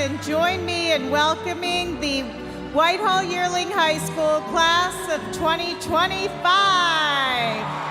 and join me in welcoming the Whitehall Yearling High School class of 2025.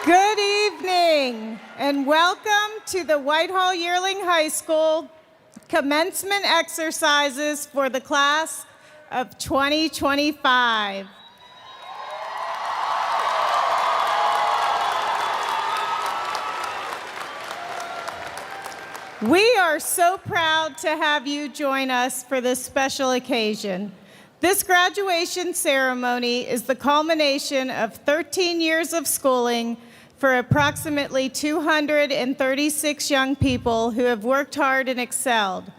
Good evening, and welcome to the Whitehall Yearling High School commencement exercises for the class of 2025. We are so proud to have you join us for this special occasion. This graduation ceremony is the culmination of 13 years of schooling for approximately 236 young people who have worked hard and excelled.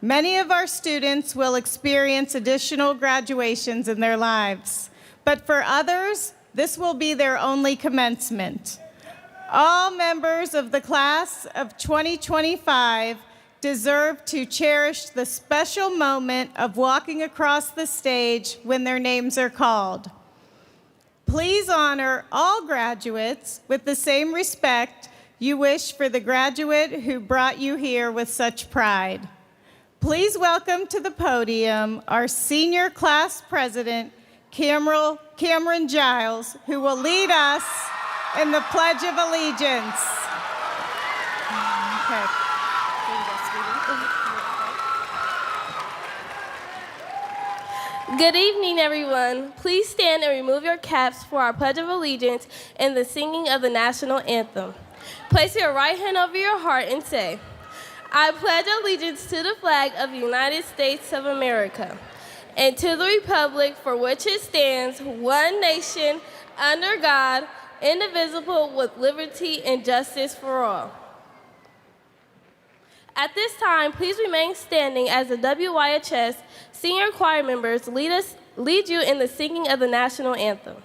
Many of our students will experience additional graduations in their lives, but for others, this will be their only commencement. All members of the class of 2025 deserve to cherish the special moment of walking across the stage when their names are called. Please honor all graduates with the same respect you wish for the graduate who brought you here with such pride. Please welcome to the podium our senior class president, Cameron Giles, who will lead us in the Pledge of Allegiance. Okay. Good evening, everyone. Please stand and remove your caps for our Pledge of Allegiance and the singing of the national anthem. Place your right hand over your heart and say, I pledge allegiance to the flag of the United States of America and to the republic for which it stands, one nation, under God, indivisible, with liberty and justice for all. At this time, please remain standing as the WYHS senior choir members lead you in the singing of the national anthem.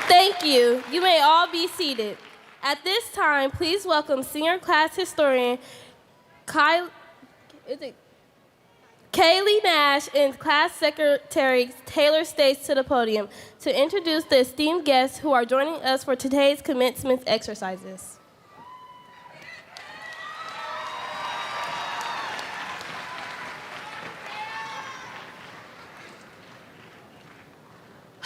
Thank you. You may all be seated. At this time, please welcome senior class historian Kaylee Nash and class secretary Taylor States to the podium to introduce the esteemed guests who are joining us for today's commencement exercises.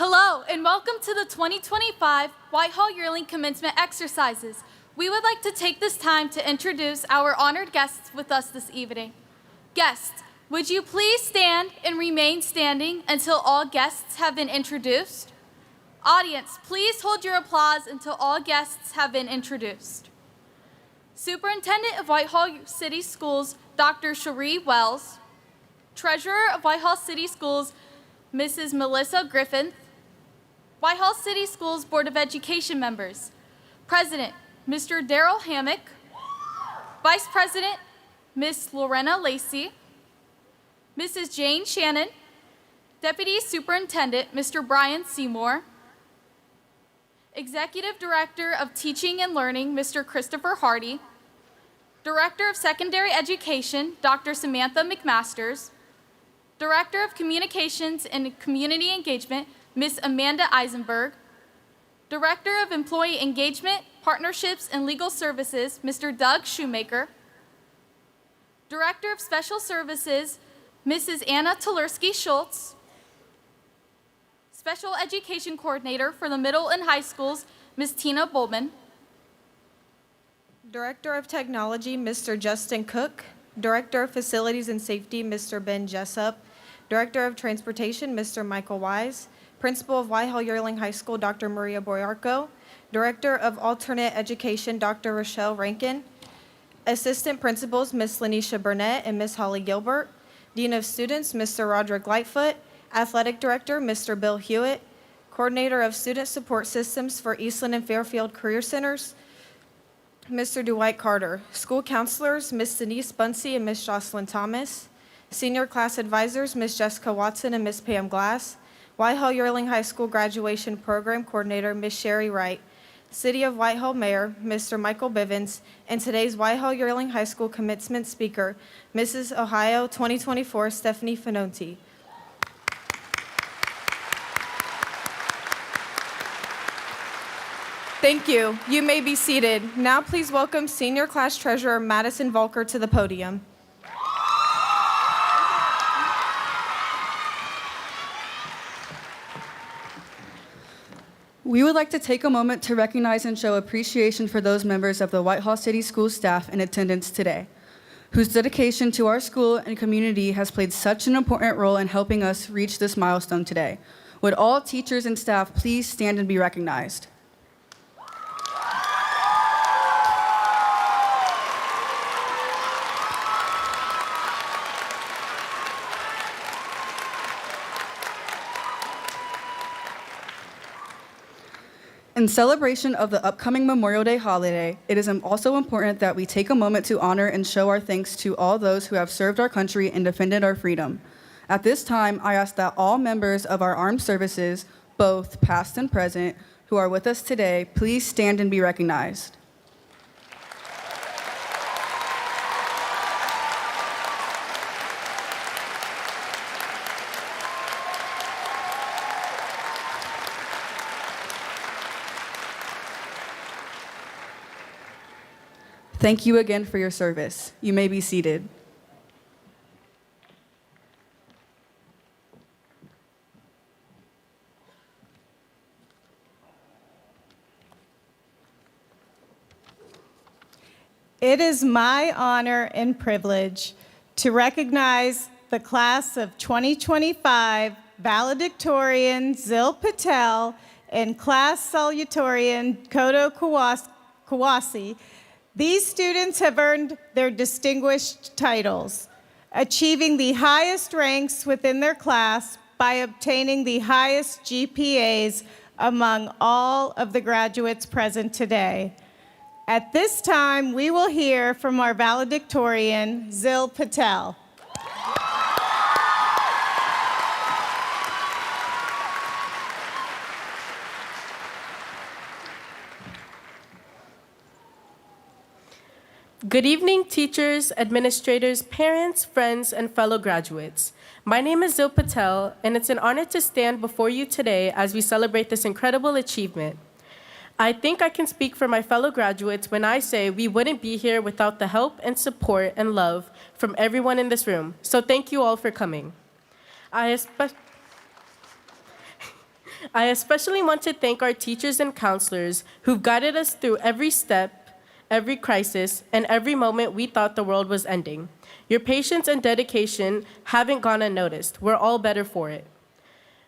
Hello, and welcome to the 2025 Whitehall Yearling Commencement Exercises. We would like to take this time to introduce our honored guests with us this evening. Guests, would you please stand and remain standing until all guests have been introduced? Audience, please hold your applause until all guests have been introduced. Superintendent of Whitehall City Schools, Dr. Cherie Wells. Treasurer of Whitehall City Schools, Mrs. Melissa Griffin. Whitehall City Schools Board of Education members, President, Mr. Darrell Hammock, Vice President, Ms. Lorena Lacey, Mrs. Jane Shannon, Deputy Superintendent, Mr. Brian Seymour, Executive Director of Teaching and Learning, Mr. Christopher Hardy, Director of Secondary Education, Dr. Samantha McMasters, Director of Communications and Community Engagement, Ms. Amanda Eisenberg, Director of Employee Engagement, Partnerships, and Legal Services, Mr. Doug Shoemaker, Director of Special Services, Mrs. Anna Tolersky Schultz, Special Education Coordinator for the middle and high schools, Ms. Tina Bowman, Director of Technology, Mr. Justin Cook, Director of Facilities and Safety, Mr. Ben Jessup. Director of Transportation, Mr. Michael Wise. Principal of Whitehall Yearling High School, Dr. Maria Boyarko. Director of Alternate Education, Dr. Rochelle Rankin. Assistant Principals, Ms. Lanisha Burnett and Ms. Holly Gilbert. Dean of Students, Mr. Roderick Lightfoot. Athletic Director, Mr. Bill Hewitt. Coordinator of Student Support Systems for Eastland and Fairfield Career Centers, Mr. Dwight Carter. School Counselors, Ms. Denise Bunsey and Ms. Jocelyn Thomas. Senior Class Advisors, Ms. Jessica Watson and Ms. Pam Glass. Whitehall Yearling High School Graduation Program Coordinator, Ms. Sherry Wright. City of Whitehall Mayor, Mr. Michael Bivens, and today's Whitehall Yearling High School commencement speaker, Mrs. Ohio 2024 Stephanie Finonti. Thank you. You may be seated. Now please welcome Senior Class Treasurer Madison Volker to the podium. We would like to take a moment to recognize and show appreciation for those members of the Whitehall City School staff in attendance today, whose dedication to our school and community has played such an important role in helping us reach this milestone today. Would all teachers and staff please stand and be recognized? In celebration of the upcoming Memorial Day holiday, it is also important that we take a moment to honor and show our thanks to all those who have served our country and defended our freedom. At this time, I ask that all members of our armed services, both past and present, who are with us today, please stand and be recognized. Thank you again for your service. You may be seated. It is my honor and privilege to recognize the class of 2025 valedictorian Zil Patel and class salutatorian Kodo Kawasi. These students have earned their distinguished titles, achieving the highest ranks within their class by obtaining the highest GPAs among all of the graduates present today. At this time, we will hear from our valedictorian, Zil Patel. Good evening, teachers, administrators, parents, friends, and fellow graduates. My name is Zil Patel, and it's an honor to stand before you today as we celebrate this incredible achievement. I think I can speak for my fellow graduates when I say we wouldn't be here without the help and support and love from everyone in this room. So thank you all for coming. I especially want to thank our teachers and counselors who've guided us through every step, every crisis, and every moment we thought the world was ending. Your patience and dedication haven't gone unnoticed. We're all better for it.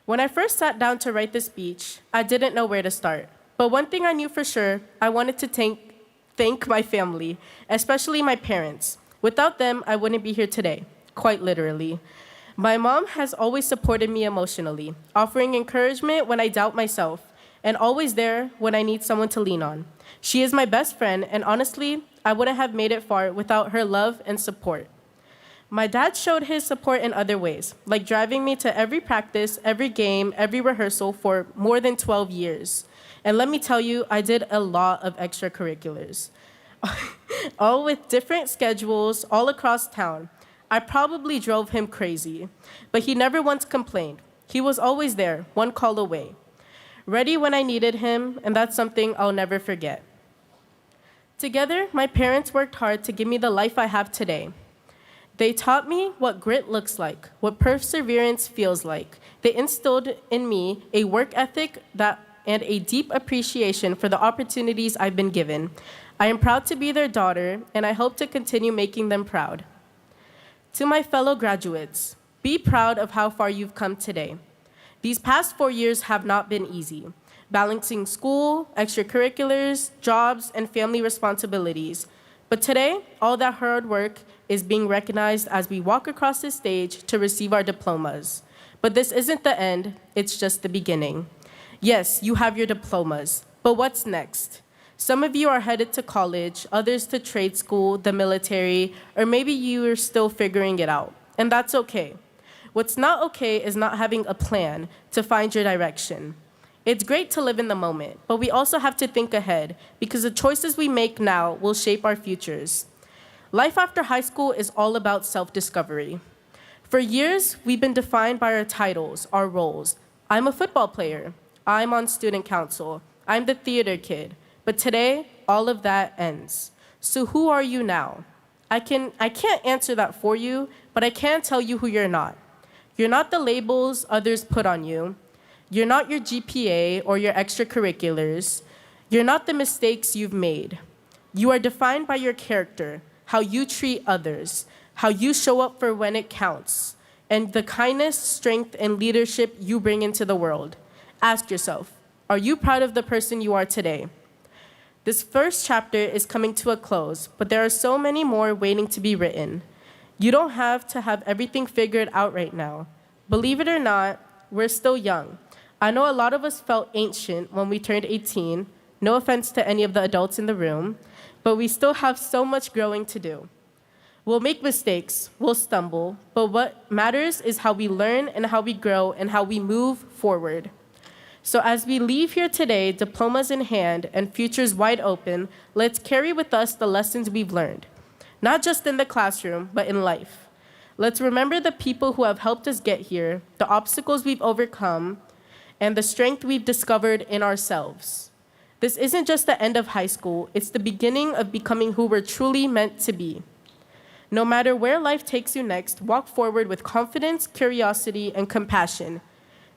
When I first sat down to write this speech, I didn't know where to start. But one thing I knew for sure, I wanted to thank my family, especially my parents. Without them, I wouldn't be here today, quite literally. My mom has always supported me emotionally, offering encouragement when I doubt myself, and always there when I need someone to lean on. She is my best friend, and honestly, I wouldn't have made it far without her love and support. My dad showed his support in other ways, like driving me to every practice, every game, every rehearsal for more than 12 years. And let me tell you, I did a lot of extracurriculars, all with different schedules all across town. I probably drove him crazy, but he never once complained. He was always there, one call away, ready when I needed him, and that's something I'll never forget. Together, my parents worked hard to give me the life I have today. They taught me what grit looks like, what perseverance feels like. They instilled in me a work ethic and a deep appreciation for the opportunities I've been given. I am proud to be their daughter, and I hope to continue making them proud. To my fellow graduates, be proud of how far you've come today. These past 4 years have not been easy, balancing school, extracurriculars, jobs, and family responsibilities. But today, all that hard work is being recognized as we walk across the stage to receive our diplomas. But this isn't the end, it's just the beginning. Yes, you have your diplomas, but what's next? Some of you are headed to college, others to trade school, the military, or maybe you are still figuring it out, and that's okay. What's not okay is not having a plan to find your direction. It's great to live in the moment, but we also have to think ahead because the choices we make now will shape our futures. Life after high school is all about self-discovery. For years, we've been defined by our titles, our roles. I'm a football player. I'm on student council. I'm the theater kid. But today, all of that ends. So who are you now? I can't answer that for you, but I can tell you who you're not. You're not the labels others put on you. You're not your GPA or your extracurriculars. You're not the mistakes you've made. You are defined by your character, how you treat others, how you show up for when it counts, and the kindness, strength, and leadership you bring into the world. Ask yourself, are you proud of the person you are today? This first chapter is coming to a close, but there are so many more waiting to be written. You don't have to have everything figured out right now. Believe it or not, we're still young. I know a lot of us felt ancient when we turned 18, no offense to any of the adults in the room, but we still have so much growing to do. We'll make mistakes, we'll stumble, but what matters is how we learn and how we grow and how we move forward. So as we leave here today, diplomas in hand and futures wide open, let's carry with us the lessons we've learned, not just in the classroom, but in life. Let's remember the people who have helped us get here, the obstacles we've overcome, and the strength we've discovered in ourselves. This isn't just the end of high school, it's the beginning of becoming who we're truly meant to be. No matter where life takes you next, walk forward with confidence, curiosity, and compassion.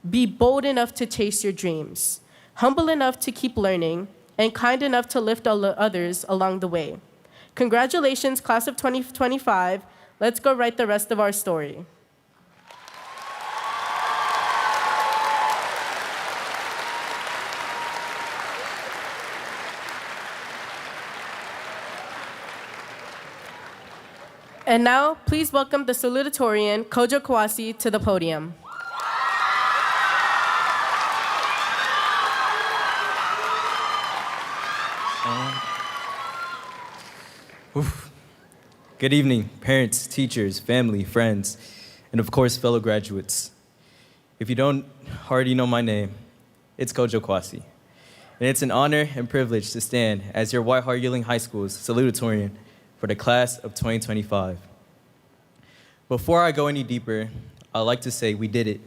Be bold enough to chase your dreams, humble enough to keep learning, and kind enough to lift others along the way. Congratulations, class of 2025. Let's go write the rest of our story. And now, please welcome the salutatorian, Kojo Kawasi, to the podium. Good evening, parents, teachers, family, friends, and of course, fellow graduates. If you don't already know my name, it's Kojo Kwasi. And it's an honor and privilege to stand as your Whitehall Yearling High School's salutatorian for the class of 2025. Before I go any deeper, I'd like to say we did it.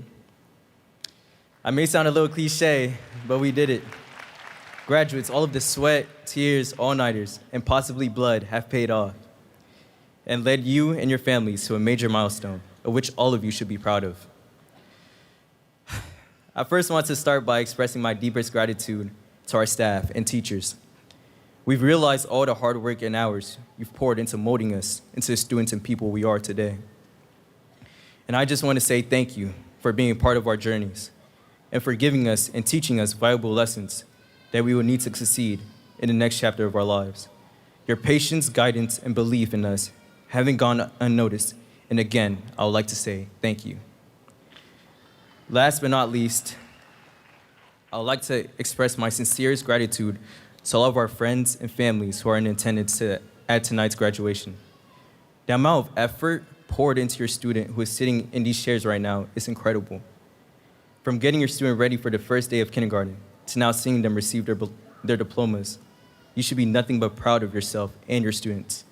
I may sound a little cliche, but we did it. Graduates, all of the sweat, tears, all-nighters, and possibly blood have paid off and led you and your families to a major milestone, of which all of you should be proud of. I first want to start by expressing my deepest gratitude to our staff and teachers. We've realized all the hard work and hours you've poured into molding us into the students and people we are today. And I just want to say thank you for being a part of our journeys and for giving us and teaching us valuable lessons that we will need to succeed in the next chapter of our lives. Your patience, guidance, and belief in us haven't gone unnoticed, and again, I would like to say thank you. Last but not least, I would like to express my sincerest gratitude to all of our friends and families who are in attendance at tonight's graduation. The amount of effort poured into your student who is sitting in these chairs right now is incredible. From getting your student ready for the first day of kindergarten to now seeing them receive their diplomas, you should be nothing but proud of yourself and your students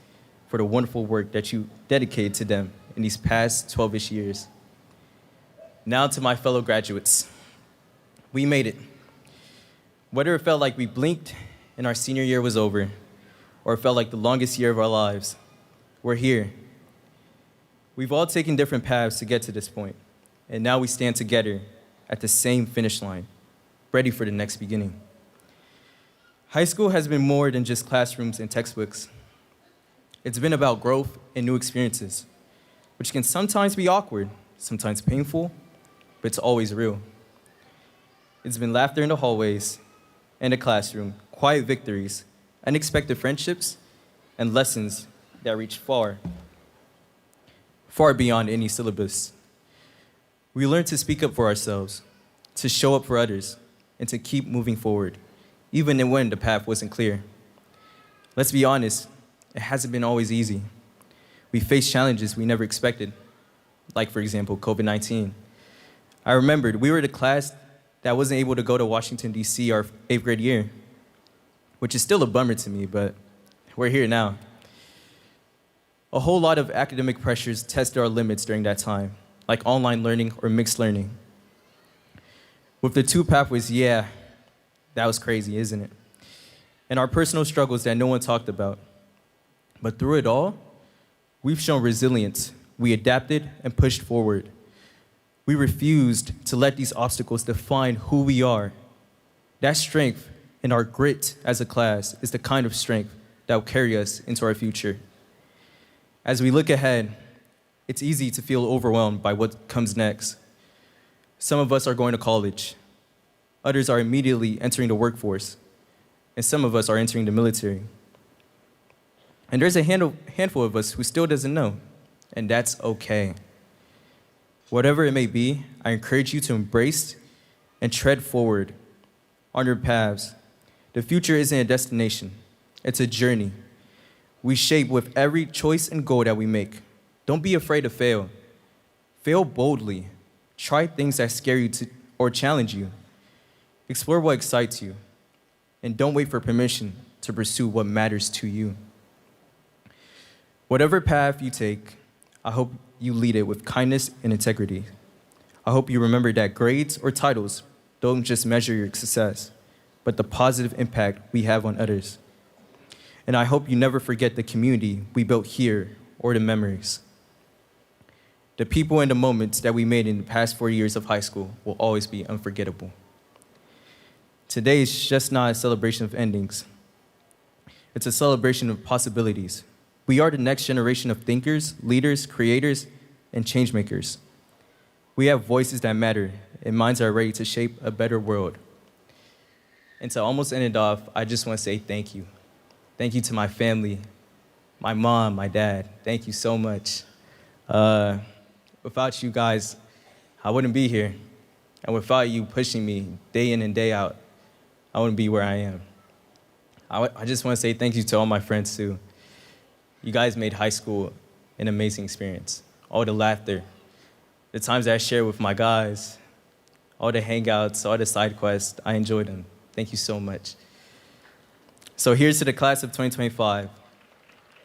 for the wonderful work that you dedicated to them in these past 12-ish years. Now to my fellow graduates. We made it. Whether it felt like we blinked and our senior year was over, or it felt like the longest year of our lives, we're here. We've all taken different paths to get to this point, and now we stand together at the same finish line, ready for the next beginning. High school has been more than just classrooms and textbooks. It's been about growth and new experiences. which can sometimes be awkward, sometimes painful, but it's always real. It's been laughter in the hallways, in the classroom, quiet victories, unexpected friendships, and lessons that reach far, far beyond any syllabus. We learn to speak up for ourselves, to show up for others, and to keep moving forward, even when the path wasn't clear. Let's be honest, it hasn't been always easy. We faced challenges we never expected, like, for example, COVID-19. I remembered we were the class that wasn't able to go to Washington, D.C. our 8th grade year, which is still a bummer to me, but we're here now. A whole lot of academic pressures tested our limits during that time, like online learning or mixed learning. With the two pathways, yeah, that was crazy, isn't it? And our personal struggles that no one talked about. But through it all, we've shown resilience. We adapted and pushed forward. We refused to let these obstacles define who we are. That strength and our grit as a class is the kind of strength that will carry us into our future. As we look ahead, it's easy to feel overwhelmed by what comes next. Some of us are going to college. Others are immediately entering the workforce. And some of us are entering the military. And there's a handful of us who still doesn't know, and that's okay. Whatever it may be, I encourage you to embrace and tread forward on your paths. The future isn't a destination, it's a journey. We shape with every choice and goal that we make. Don't be afraid to fail. Fail boldly. Try things that scare you or challenge you. Explore what excites you. And don't wait for permission to pursue what matters to you. Whatever path you take, I hope you lead it with kindness and integrity. I hope you remember that grades or titles don't just measure your success, but the positive impact we have on others. And I hope you never forget the community we built here or the memories. The people and the moments that we made in the past 4 years of high school will always be unforgettable. Today is just not a celebration of endings. It's a celebration of possibilities. We are the next generation of thinkers, leaders, creators, and change makers. We have voices that matter, and minds are ready to shape a better world. And to almost end it off, I just want to say thank you. Thank you to my family, my mom, my dad. Thank you so much. Without you guys, I wouldn't be here. And without you pushing me day in and day out, I wouldn't be where I am. I just want to say thank you to all my friends, too. You guys made high school an amazing experience. All the laughter, the times that I shared with my guys, all the hangouts, all the side quests, I enjoyed them. Thank you so much. So here's to the class of 2025,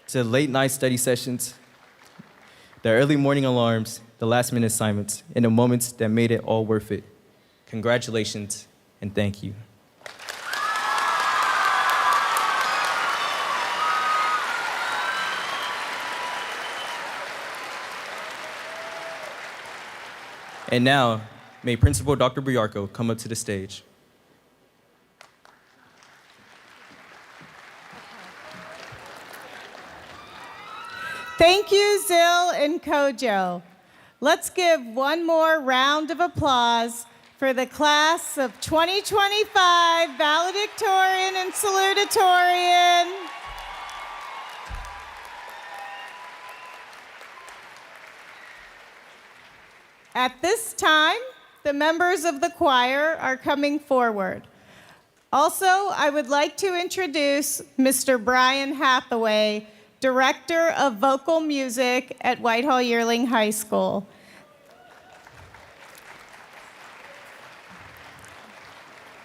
to the late night study sessions, the early morning alarms, the last minute assignments, and the moments that made it all worth it. Congratulations and thank you. And now, may Principal Dr. Boyarko come up to the stage. Thank you, Zil and Kojo. Let's give one more round of applause for the class of 2025 valedictorian and salutatorian. At this time, the members of the choir are coming forward. Also, I would like to introduce Mr. Brian Hathaway, Director of Vocal Music at Whitehall Yearling High School.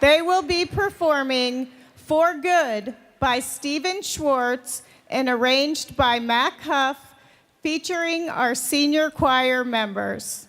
They will be performing For Good by Stephen Schwartz and arranged by Mac Huff, featuring our senior choir members.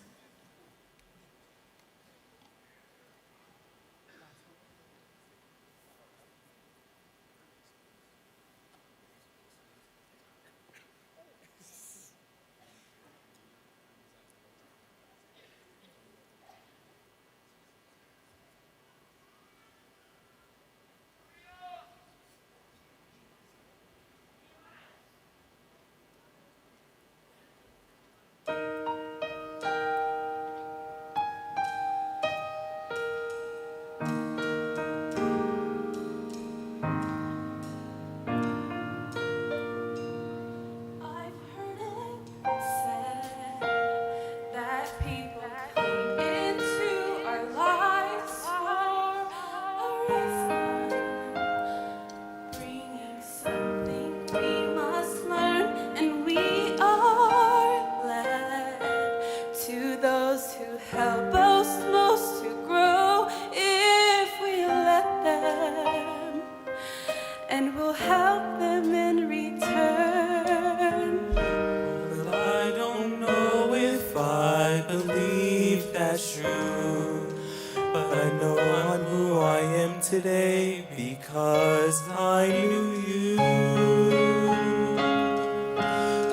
but I know I'm who I am today because I knew you.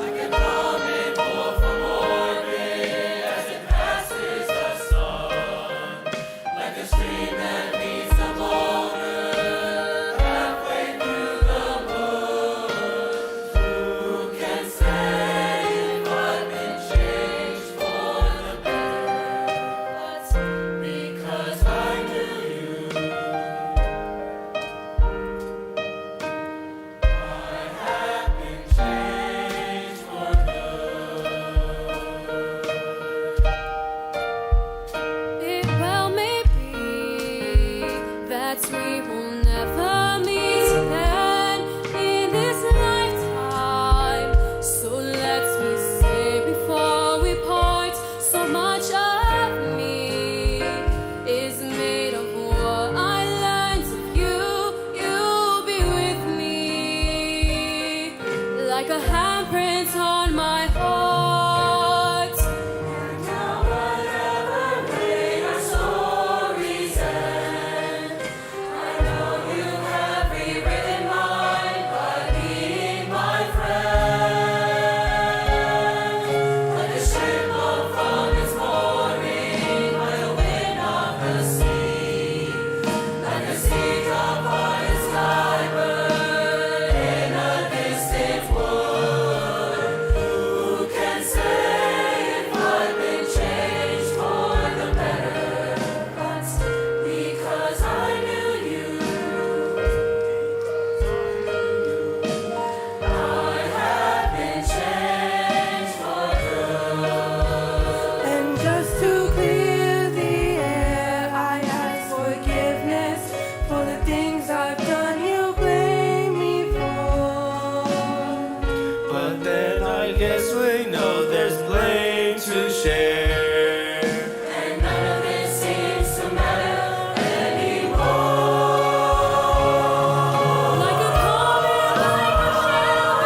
Like a comet pulled from orbit as it passes the sun, like a stream that meets the boulder halfway through the moon. Who can say if I've been changed for the better? Because I knew you. I have been changed for good. It well may be that we will never meet again in this lifetime. So let's we say before we part, so much of me is made of what I learned of you. You'll be with me like a handprint on my heart. Now whatever way our stories end, I know you have rewritten mine by being my friend. Like a ship blown from its mooring by a wind of the sea, like a sea drop on a skybird in a distant wood. Who can say if I've been changed for the better? But because I knew you, I have been changed for good. And just to clear the air, I ask forgiveness for the things I've done you blame me for. But then I guess we know there's blame to share, and none of it seems to matter anymore. Like a comet, like a shell,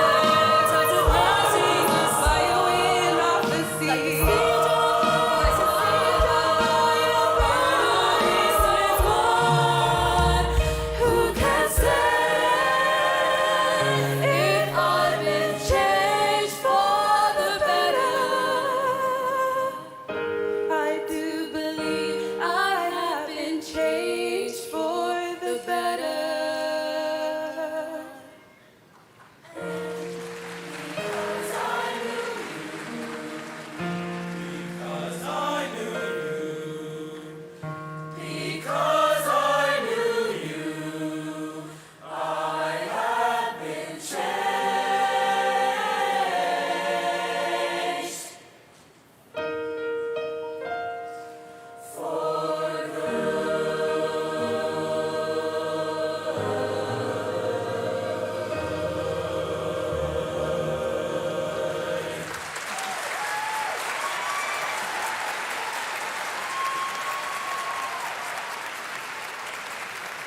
tied to ashes by a wind off the sea. Like a sea Who can say if I've been changed for the better? I do believe I have been changed for the better. Because I knew you, I have been changed for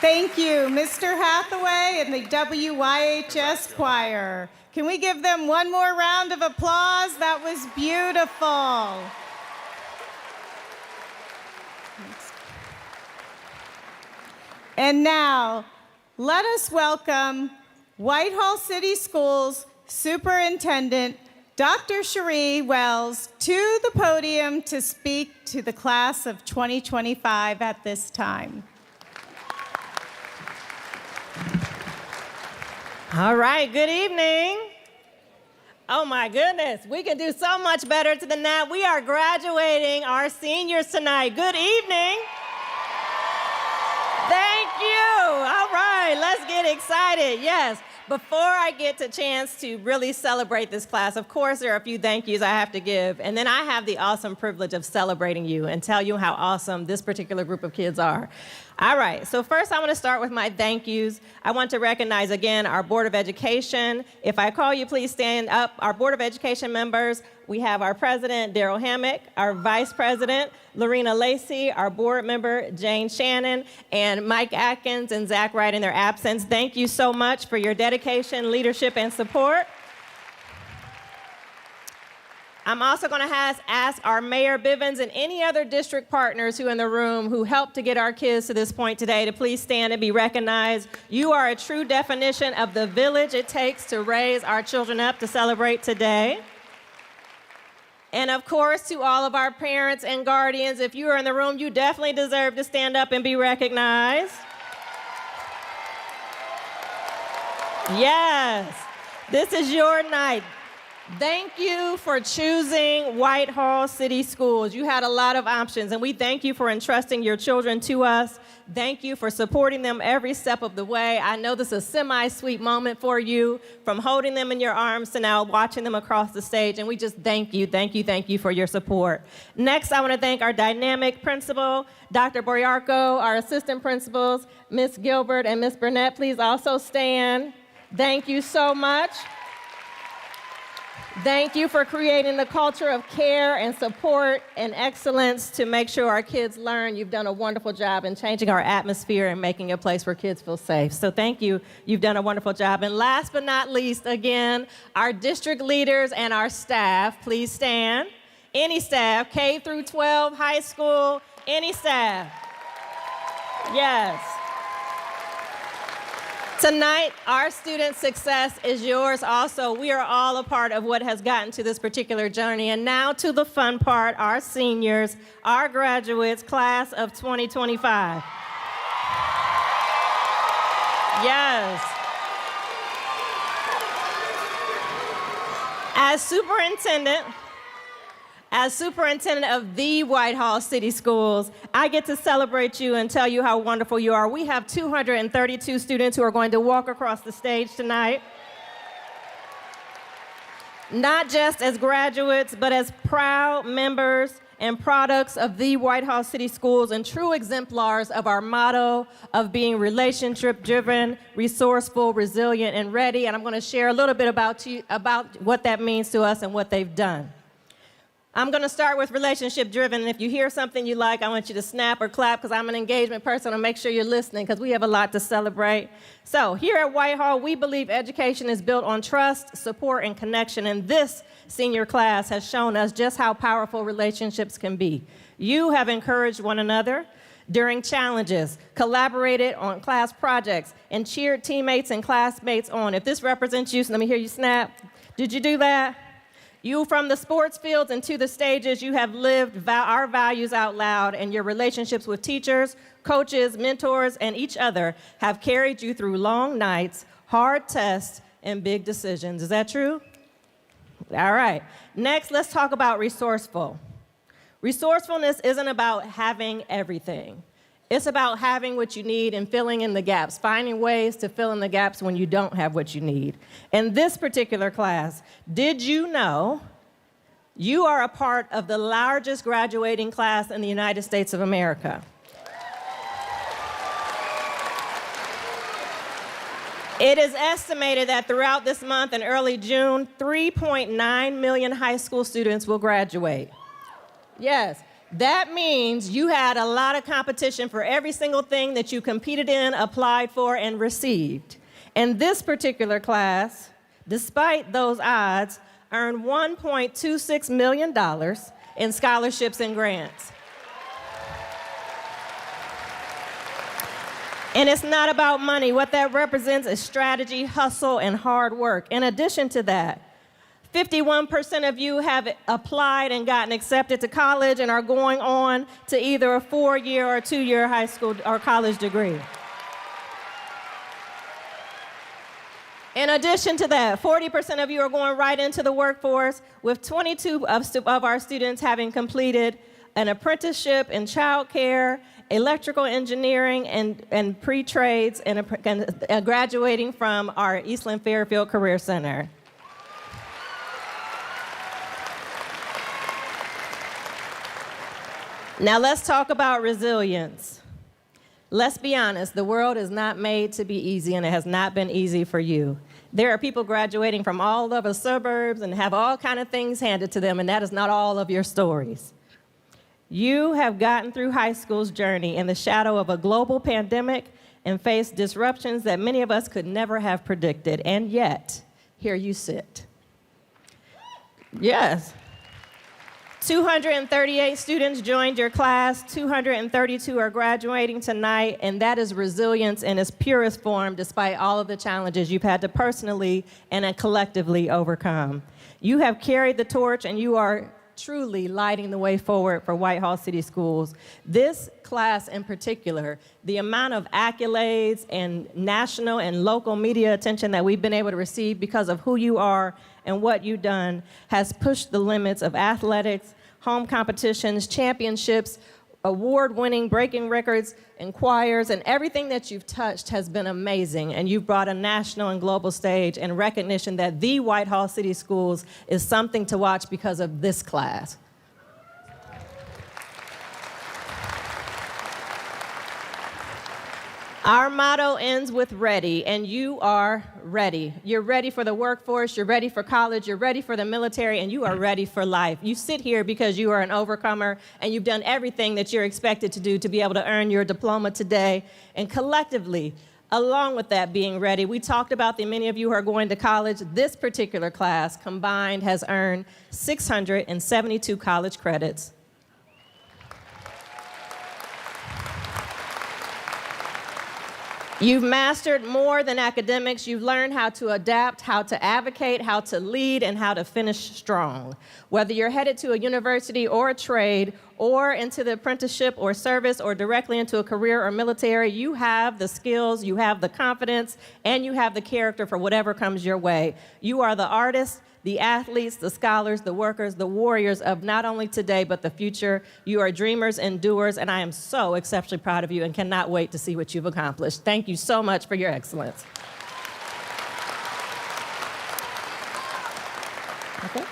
Thank you, Mr. Hathaway and the WYHS Choir. Can we give them one more round of applause? That was beautiful. And now, let us welcome Whitehall City Schools Superintendent Dr. Cherie Wells to the podium to speak to the class of 2025 at this time. All right, good evening. Oh my goodness, we can do so much better than that. We are graduating our seniors tonight. Good evening. Thank you. All right, let's get excited. Yes, before I get the chance to really celebrate this class, of course, there are a few thank yous I have to give. And then I have the awesome privilege of celebrating you and tell you how awesome this particular group of kids are. All right, so first I want to start with my thank yous. I want to recognize again our Board of Education. If I call you, please stand up. Our Board of Education members, we have our President, Daryl Hammock, our Vice President, Lorena Lacey, our board member, Jane Shannon, and Mike Atkins and Zach Wright in their absence. Thank you so much for your dedication, leadership, and support. I'm also going to ask our Mayor Bivens and any other district partners who are in the room who helped to get our kids to this point today to please stand and be recognized. You are a true definition of the village it takes to raise our children up to celebrate today. And of course, to all of our parents and guardians, if you are in the room, you definitely deserve to stand up and be recognized. Yes, this is your night. Thank you for choosing Whitehall City Schools. You had a lot of options, and we thank you for entrusting your children to us. Thank you for supporting them every step of the way. I know this is a semi-sweet moment for you, from holding them in your arms to now watching them across the stage, and we just thank you for your support. Next, I want to thank our dynamic principal, Dr. Boyarko, our assistant principals, Ms. Gilbert and Ms. Burnett. Please also stand. Thank you so much. Thank you for creating the culture of care and support and excellence to make sure our kids learn. You've done a wonderful job in changing our atmosphere and making a place where kids feel safe. So thank you. You've done a wonderful job. And last but not least, again, our district leaders and our staff. Please stand. Any staff, K through 12, high school, any staff. Yes. Tonight, our student success is yours also. We are all a part of what has gotten to this particular journey. And now to the fun part, our seniors, our graduates, class of 2025. Yes. As superintendent of the Whitehall City Schools, I get to celebrate you and tell you how wonderful you are. We have 232 students who are going to walk across the stage tonight, not just as graduates, but as proud members and products of the Whitehall City Schools and true exemplars of our motto of being relationship-driven, resourceful, resilient, and ready. And I'm going to share a little bit about what that means to us and what they've done. I'm going to start with relationship-driven, and if you hear something you like, I want you to snap or clap, because I'm an engagement person, and make sure you're listening, because we have a lot to celebrate. So here at Whitehall, we believe education is built on trust, support, and connection, and this senior class has shown us just how powerful relationships can be. You have encouraged one another during challenges, collaborated on class projects, and cheered teammates and classmates on. If this represents you, so let me hear you snap. Did you do that? You, from the sports fields and to the stages, you have lived our values out loud, and your relationships with teachers, coaches, mentors, and each other have carried you through long nights, hard tests, and big decisions. Is that true? All right. Next, let's talk about resourceful. Resourcefulness isn't about having everything. It's about having what you need and filling in the gaps, finding ways to fill in the gaps when you don't have what you need. In this particular class, did you know you are a part of the largest graduating class in the United States of America? It is estimated that throughout this month and early June, 3.9 million high school students will graduate. Yes. That means you had a lot of competition for every single thing that you competed in, applied for, and received. And this particular class, despite those odds, earned $1.26 million in scholarships and grants. And it's not about money. What that represents is strategy, hustle, and hard work. In addition to that, 51% of you have applied and gotten accepted to college and are going on to either a 4-year or 2-year high school or college degree. In addition to that, 40% of you are going right into the workforce, with 22 of our students having completed an apprenticeship in childcare, electrical engineering, and pre-trades, and graduating from our Eastland Fairfield Career Center. Now let's talk about resilience. Let's be honest, the world is not made to be easy, and it has not been easy for you. There are people graduating from all over the suburbs and have all kinds of things handed to them, and that is not all of your stories. You have gotten through high school's journey in the shadow of a global pandemic and faced disruptions that many of us could never have predicted, and yet, here you sit. Yes. 238 students joined your class, 232 are graduating tonight, and that is resilience in its purest form despite all of the challenges you've had to personally and collectively overcome. You have carried the torch and you are truly lighting the way forward for Whitehall City Schools. This class in particular, the amount of accolades and national and local media attention that we've been able to receive because of who you are and what you've done has pushed the limits of athletics, home competitions, championships, award-winning, breaking records, and choirs, and everything that you've touched has been amazing. And you've brought a national and global stage and recognition that the Whitehall City Schools is something to watch because of this class. Our motto ends with ready, and you are ready. You're ready for the workforce, you're ready for college, you're ready for the military, and you are ready for life. You sit here because you are an overcomer, and you've done everything that you're expected to do to be able to earn your diploma today. And collectively, along with that being ready, we talked about the many of you who are going to college. This particular class combined has earned 672 college credits. You've mastered more than academics. You've learned how to adapt, how to advocate, how to lead, and how to finish strong. Whether you're headed to a university or a trade, or into the apprenticeship or service, or directly into a career or military, you have the skills, you have the confidence, and you have the character for whatever comes your way. You are the artists, the athletes, the scholars, the workers, the warriors of not only today, but the future. You are dreamers and doers, and I am so exceptionally proud of you and cannot wait to see what you've accomplished. Thank you so much for your excellence. Okay.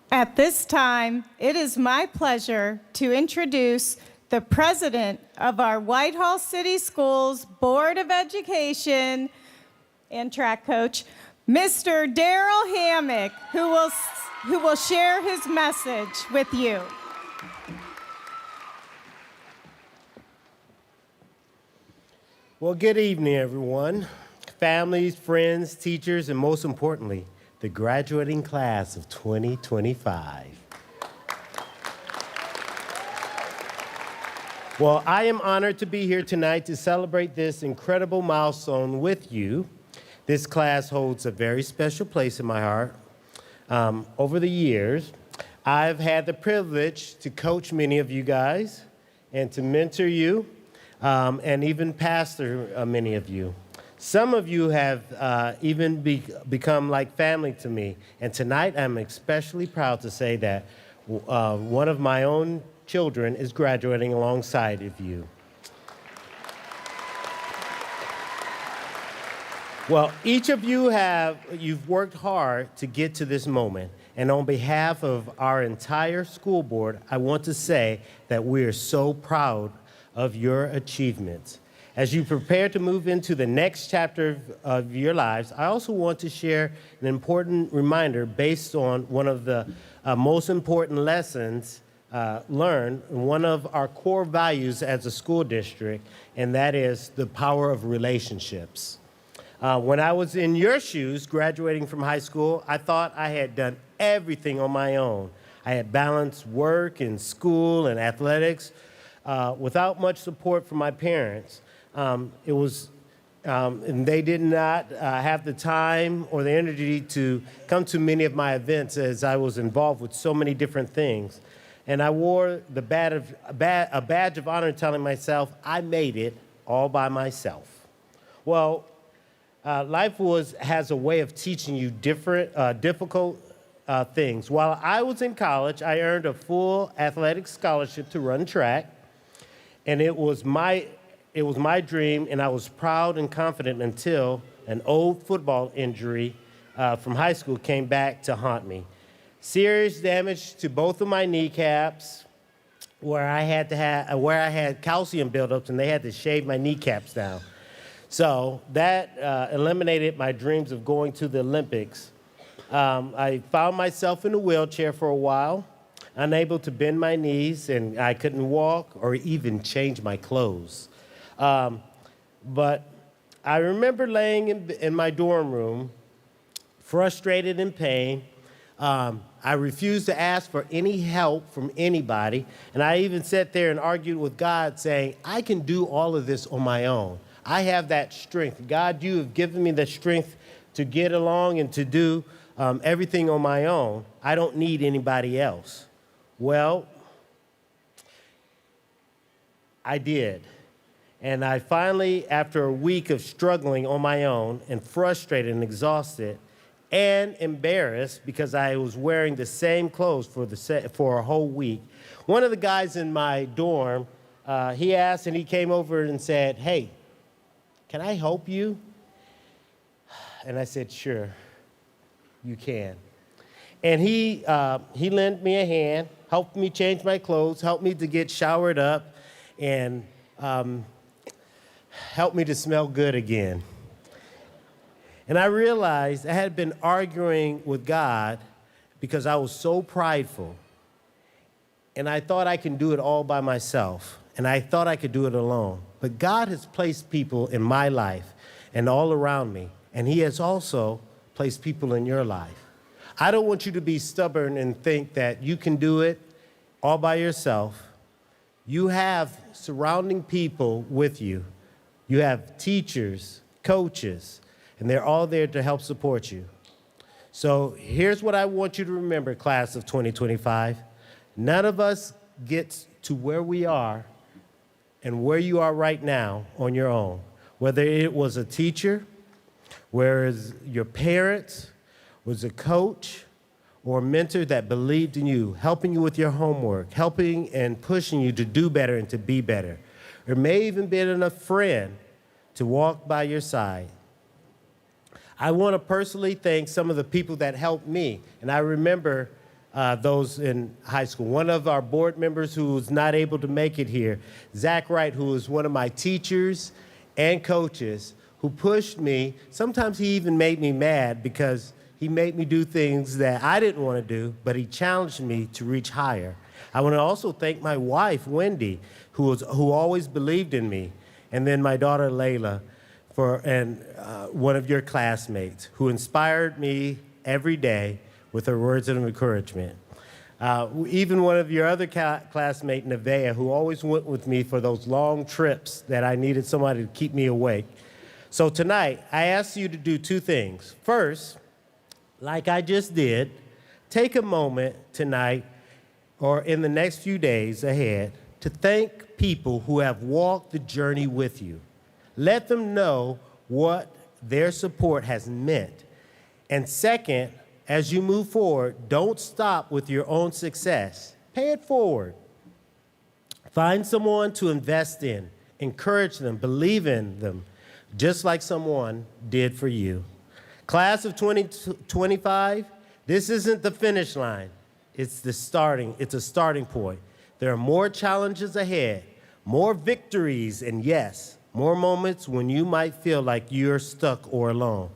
At this time, it is my pleasure to introduce the president of our Whitehall City Schools Board of Education and track coach, Mr. Daryl Hammock, who will share his message with you. Well, good evening, everyone. Families, friends, teachers, and most importantly, the graduating class of 2025. Well, I am honored to be here tonight to celebrate this incredible milestone with you. This class holds a very special place in my heart. Over the years, I've had the privilege to coach many of you guys and to mentor you and even pastor many of you. Some of you have even become like family to me. And tonight, I'm especially proud to say that one of my own children is graduating alongside of you. Well, each of you you've worked hard to get to this moment. And on behalf of our entire school board, I want to say that we are so proud of your achievements. As you prepare to move into the next chapter of your lives, I also want to share an important reminder based on one of the most important lessons learned, one of our core values as a school district, and that is the power of relationships. When I was in your shoes, graduating from high school, I thought I had done everything on my own. I had balanced work and school and athletics without much support from my parents. And they did not have the time or the energy to come to many of my events as I was involved with so many different things. And I wore a badge of honor telling myself I made it all by myself. Well, life has a way of teaching you difficult things. While I was in college, I earned a full athletic scholarship to run track, and it was my dream, and I was proud and confident until an old football injury from high school came back to haunt me. Serious damage to both of my kneecaps, where I had calcium buildups, and they had to shave my kneecaps down. So that eliminated my dreams of going to the Olympics. I found myself in a wheelchair for a while, unable to bend my knees, and I couldn't walk or even change my clothes. But I remember laying in my dorm room, frustrated in pain. I refused to ask for any help from anybody, and I even sat there and argued with God, saying, I can do all of this on my own. I have that strength. God, you have given me the strength to get along and to do everything on my own. I don't need anybody else. Well, I did. And I finally, after a week of struggling on my own and frustrated and exhausted and embarrassed because I was wearing the same clothes for a whole week, one of the guys in my dorm, he asked and he came over and said, hey, can I help you? And I said, sure, you can. And he lent me a hand, helped me change my clothes, helped me to get showered up, and helped me to smell good again. And I realized I had been arguing with God because I was so prideful. And I thought I can do it all by myself. And I thought I could do it alone. But God has placed people in my life and all around me. And he has also placed people in your life. I don't want you to be stubborn and think that you can do it all by yourself. You have surrounding people with you. You have teachers, coaches, and they're all there to help support you. So here's what I want you to remember, class of 2025. None of us gets to where we are and where you are right now on your own. Whether it was a teacher, whereas your parents, was a coach or a mentor that believed in you, helping you with your homework, helping and pushing you to do better and to be better. There may even been a friend to walk by your side. I want to personally thank some of the people that helped me, and I remember those in high school. One of our board members who was not able to make it here, Zach Wright, who was one of my teachers and coaches, who pushed me. Sometimes he even made me mad because he made me do things that I didn't want to do, but he challenged me to reach higher. I want to also thank my wife, Wendy, who always believed in me, and then my daughter, Layla, and one of your classmates who inspired me every day with her words of encouragement. Even one of your other classmates, Nevaeh, who always went with me for those long trips that I needed somebody to keep me awake. So tonight, I ask you to do two things. First, like I just did, take a moment tonight or in the next few days ahead to thank people who have walked the journey with you. Let them know what their support has meant. And second, as you move forward, don't stop with your own success. Pay it forward. Find someone to invest in, encourage them, believe in them, just like someone did for you. Class of 2025, this isn't the finish line. It's a starting point. There are more challenges ahead, more victories, and yes, more moments when you might feel like you're stuck or alone.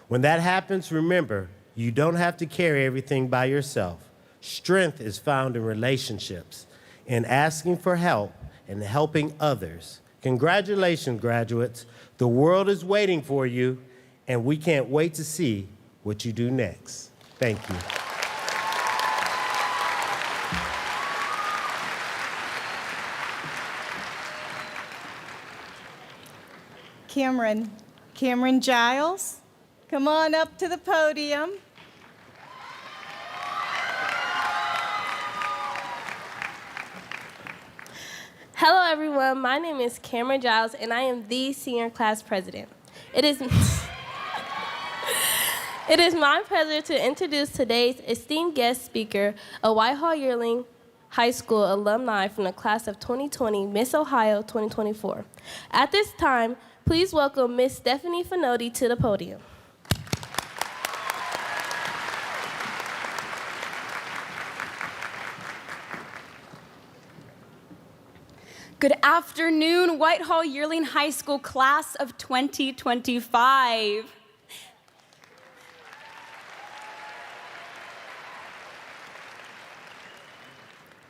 When that happens, remember, you don't have to carry everything by yourself. Strength is found in relationships, in asking for help and helping others. Congratulations, graduates. The world is waiting for you, and we can't wait to see what you do next. Thank you. Cameron Giles, come on up to the podium. Hello, everyone. My name is Cameron Giles, and I am the senior class president. It is my pleasure to introduce today's esteemed guest speaker, a Whitehall Yearling High School alumni from the class of 2020, Miss Ohio 2024. At this time, please welcome Miss Stephanie Finotti to the podium. Good afternoon, Whitehall Yearling High School class of 2025.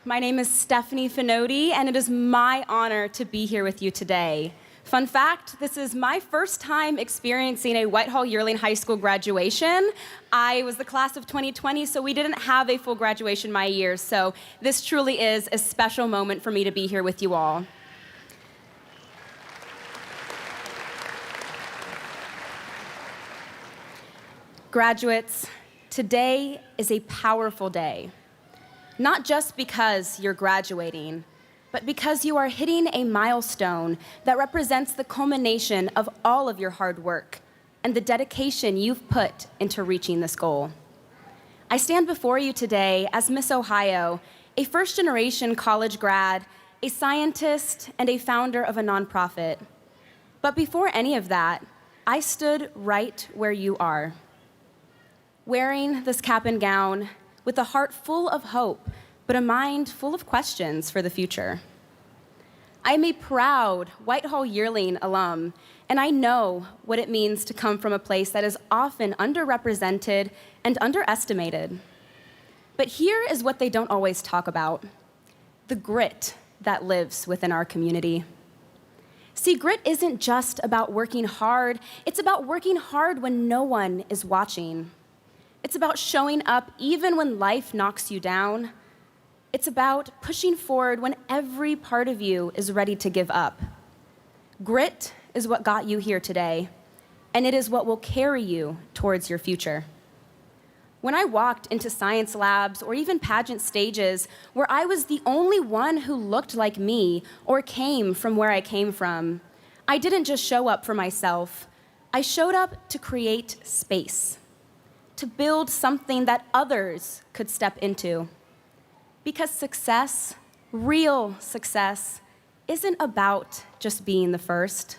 My name is Stephanie Finotti, and it is my honor to be here with you today. Fun fact, this is my first time experiencing a Whitehall Yearling High School graduation. I was the class of 2020, so we didn't have a full graduation my year, so this truly is a special moment for me to be here with you all. Graduates, today is a powerful day, not just because you're graduating, but because you are hitting a milestone that represents the culmination of all of your hard work and the dedication you've put into reaching this goal. I stand before you today as Miss Ohio, a first-generation college grad, a scientist, and a founder of a nonprofit. But before any of that, I stood right where you are, wearing this cap and gown with a heart full of hope, but a mind full of questions for the future. I'm a proud Whitehall Yearling alum, and I know what it means to come from a place that is often underrepresented and underestimated. But here is what they don't always talk about: the grit that lives within our community. See, grit isn't just about working hard, it's about working hard when no one is watching. It's about showing up even when life knocks you down. It's about pushing forward when every part of you is ready to give up. Grit is what got you here today, and it is what will carry you towards your future. When I walked into science labs or even pageant stages where I was the only one who looked like me or came from where I came from, I didn't just show up for myself. I showed up to create space, to build something that others could step into. Because success, real success, isn't about just being the first.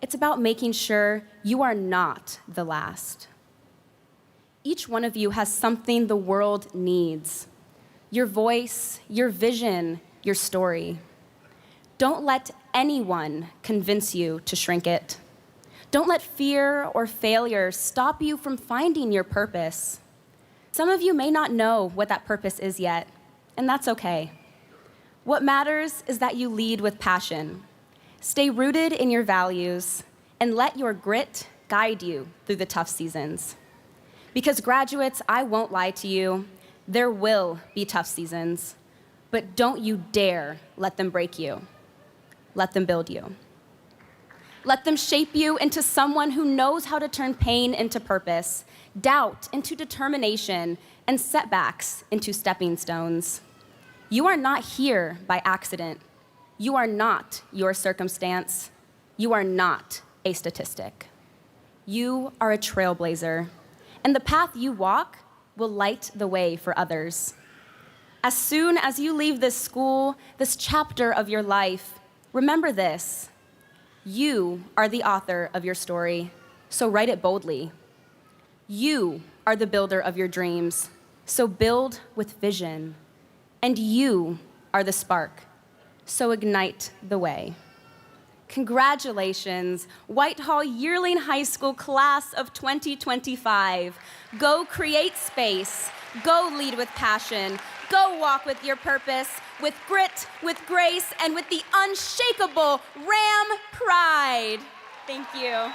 It's about making sure you are not the last. Each one of you has something the world needs: your voice, your vision, your story. Don't let anyone convince you to shrink it. Don't let fear or failure stop you from finding your purpose. Some of you may not know what that purpose is yet, and that's okay. What matters is that you lead with passion. Stay rooted in your values, and let your grit guide you through the tough seasons. Because graduates, I won't lie to you, there will be tough seasons, but don't you dare let them break you. Let them build you. Let them shape you into someone who knows how to turn pain into purpose, doubt into determination, and setbacks into stepping stones. You are not here by accident. You are not your circumstance. You are not a statistic. You are a trailblazer, and the path you walk will light the way for others. As soon as you leave this school, this chapter of your life, remember this: you are the author of your story, so write it boldly. You are the builder of your dreams, so build with vision. And you are the spark, so ignite the way. Congratulations, Whitehall Yearling High School class of 2025. Go create space, go lead with passion, go walk with your purpose, with grit, with grace, and with the unshakable Ram pride. Thank you.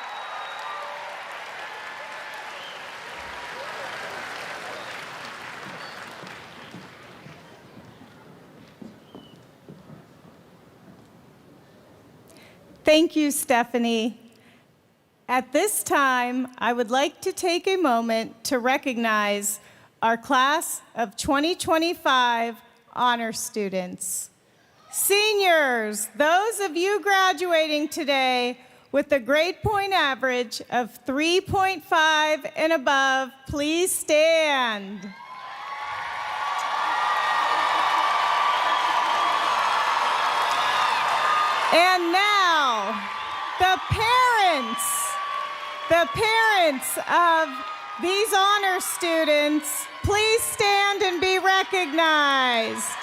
Thank you, Stephanie. At this time, I would like to take a moment to recognize our class of 2025 honor students. Seniors, those of you graduating today with a grade point average of 3.5 and above, please stand. And now, the parents of these honor students, please stand and be recognized.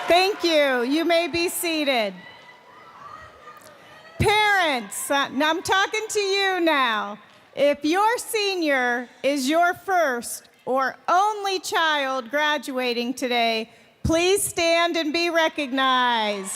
Thank you. You may be seated. Parents, I'm talking to you now. If your senior is your first or only child graduating today, please stand and be recognized.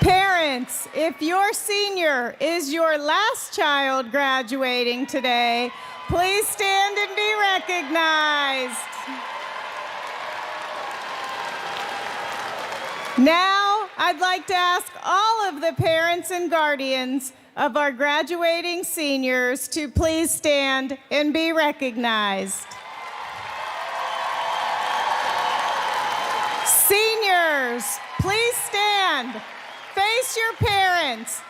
Parents, if your senior is your last child graduating today, please stand and be recognized. Now, I'd like to ask all of the parents and guardians of our graduating seniors to please stand and be recognized. Seniors, please stand. Face your parents.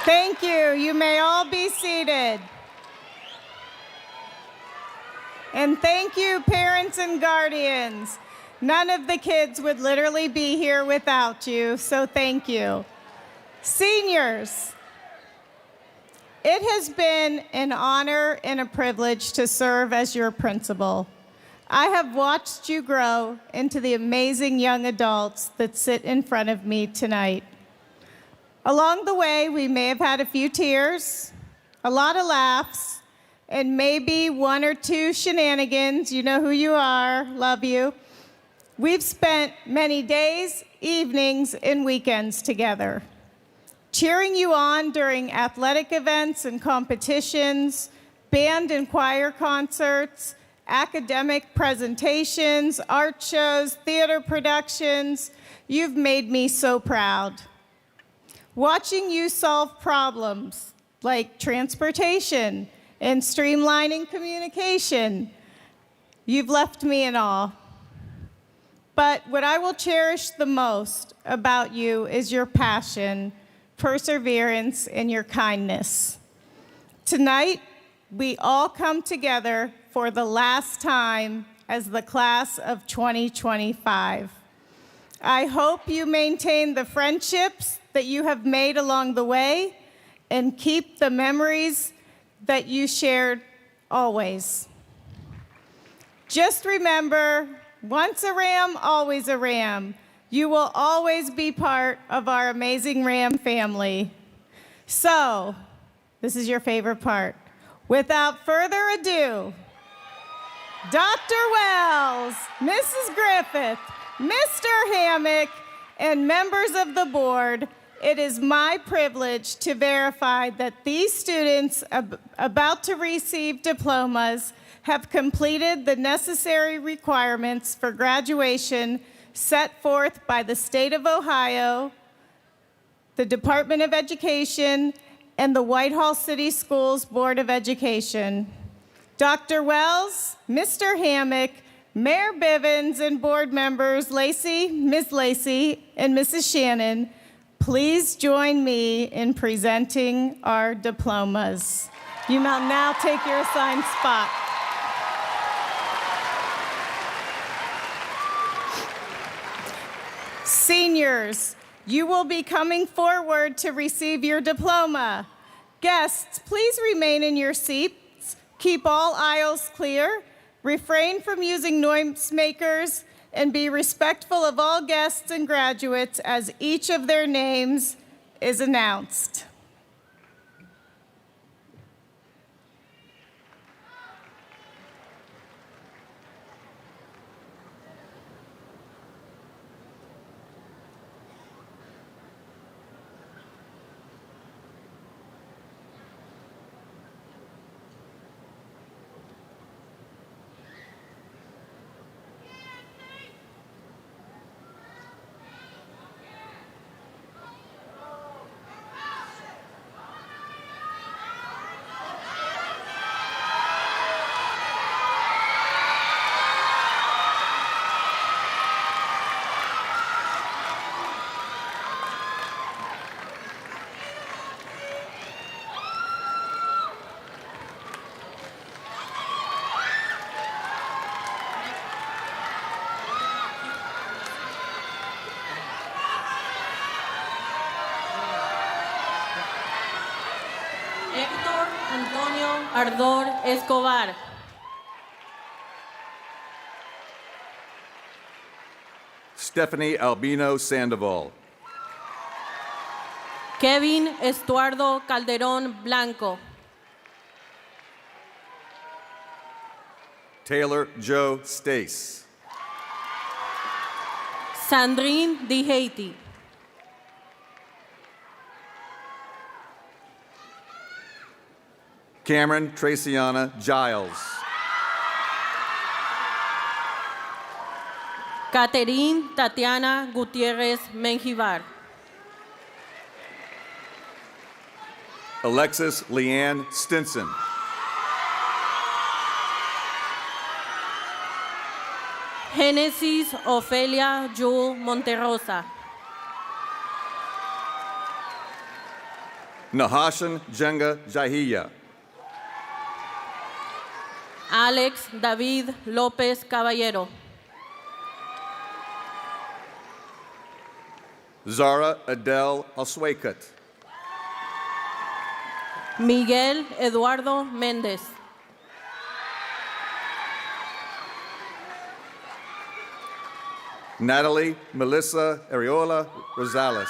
Thank you. You may all be seated. And thank you, parents and guardians. None of the kids would literally be here without you, so thank you. Seniors, it has been an honor and a privilege to serve as your principal. I have watched you grow into the amazing young adults that sit in front of me tonight. Along the way, we may have had a few tears, a lot of laughs, and maybe one or two shenanigans. You know who you are. Love you. We've spent many days, evenings, and weekends together, cheering you on during athletic events and competitions, band and choir concerts, academic presentations, art shows, theater productions. You've made me so proud. Watching you solve problems like transportation and streamlining communication, you've left me in awe. But what I will cherish the most about you is your passion, perseverance, and your kindness. Tonight, we all come together for the last time as the class of 2025. I hope you maintain the friendships that you have made along the way and keep the memories that you shared always. Just remember, once a Ram, always a Ram. You will always be part of our amazing Ram family. So, this is your favorite part. Without further ado, Dr. Wells, Mrs. Griffith, Mr. Hammock, and members of the board, it is my privilege to verify that these students about to receive diplomas have completed the necessary requirements for graduation set forth by the state of Ohio, the Department of Education, and the Whitehall City Schools Board of Education. Dr. Wells, Mr. Hammock, Mayor Bivens, and board members Lacey, Ms. Lacey, and Mrs. Shannon, please join me in presenting our diplomas. You may now take your assigned spot. Seniors, you will be coming forward to receive your diploma. Guests, please remain in your seats. Keep all aisles clear. Refrain from using noisemakers and be respectful of all guests and graduates as each of their names is announced. Antonio Ardor Escobar. Stephanie Albino Sandoval. Kevin Estuardo Calderón Blanco. Taylor Joe Stace. Sandrine Di Haiti. Cameron Traciana Giles. Caterine Tatiana Gutierrez Menjivar. Alexis Leanne Stinson. Genesis Ofelia Jewel Monterrosa. Nahashan Jenga Jahiya. Alex David López Caballero. Zara Adele Oswaycut. Miguel Eduardo Méndez. Natalie Melissa Areola Rosales.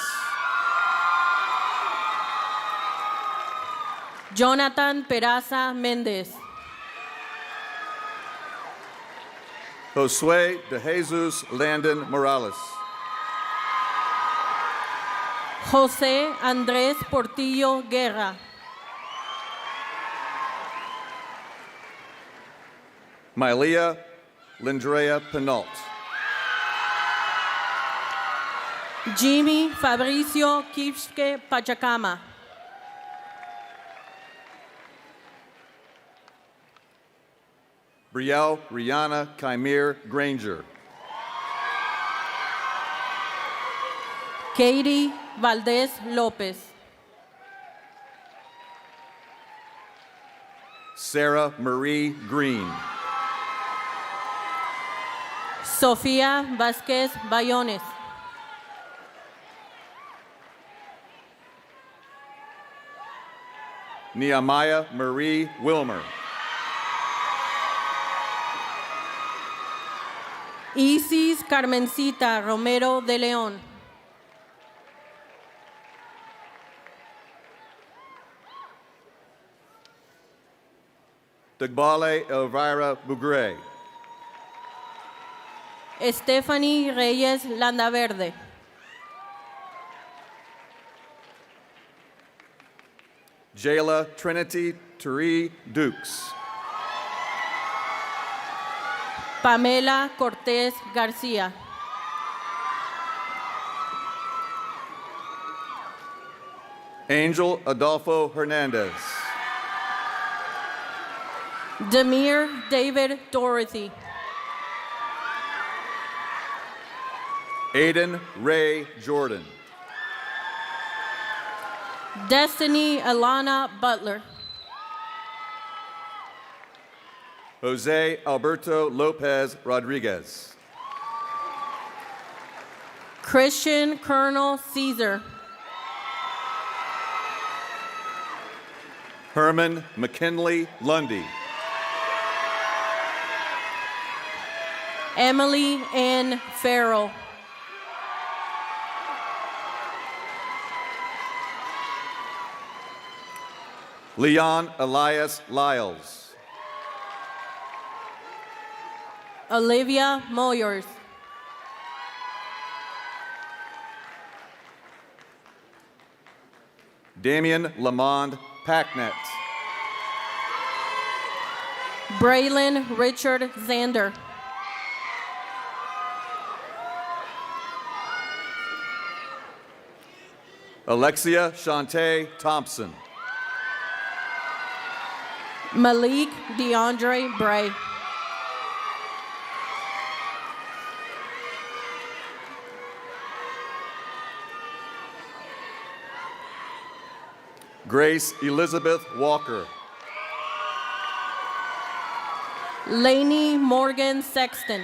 Jonathan Peraza Méndez. Josue de Jesus Landon Morales. José Andrés Portillo Guerra. Mylia Lindrea Penault. Jimmy Fabricio Kipske Pachacama. Brielle Rihanna Chimere Granger. Katie Valdez López. Sarah Marie Green. Sofía Vázquez Bayones. Nehemiah Marie Wilmer. Isis Carmencita Romero de León. Dagbale Elvira Bugre. Stephanie Reyes Landaverde. Jayla Trinity Turi Dukes. Pamela Cortés García. Angel Adolfo Hernandez. Demir David Dorothy. Aiden Ray Jordan. Destiny Alana Butler. Jose Alberto Lopez Rodriguez. Christian Colonel Caesar. Herman McKinley Lundy. Emily Ann Farrell. Leon Elias Lyles. Olivia Moyers. Damian Lamond Packnet. Braylon Richard Zander. Alexia Shantae Thompson. Malik DeAndre Bray. Grace Elizabeth Walker. Lainey Morgan Sexton.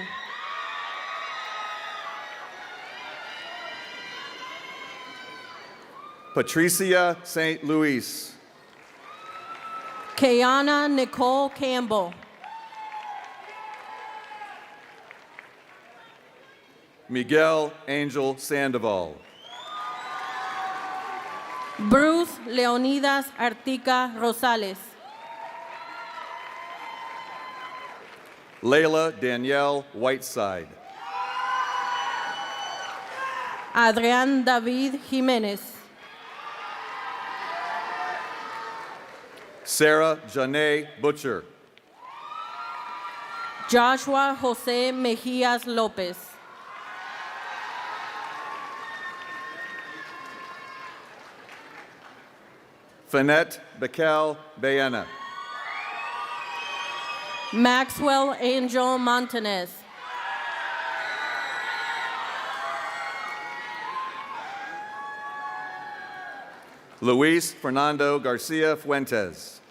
Patricia St. Louis. Kayana Nicole Campbell. Miguel Angel Sandoval. Bruce Leonidas Artica Rosales. Layla Danielle Whiteside. Adrián David Jiménez. Sarah Janae Butcher. Joshua Jose Mejías López. Finette Becal Baena. Maxwell Angel Montanez. Luis Fernando Garcia Fuentes.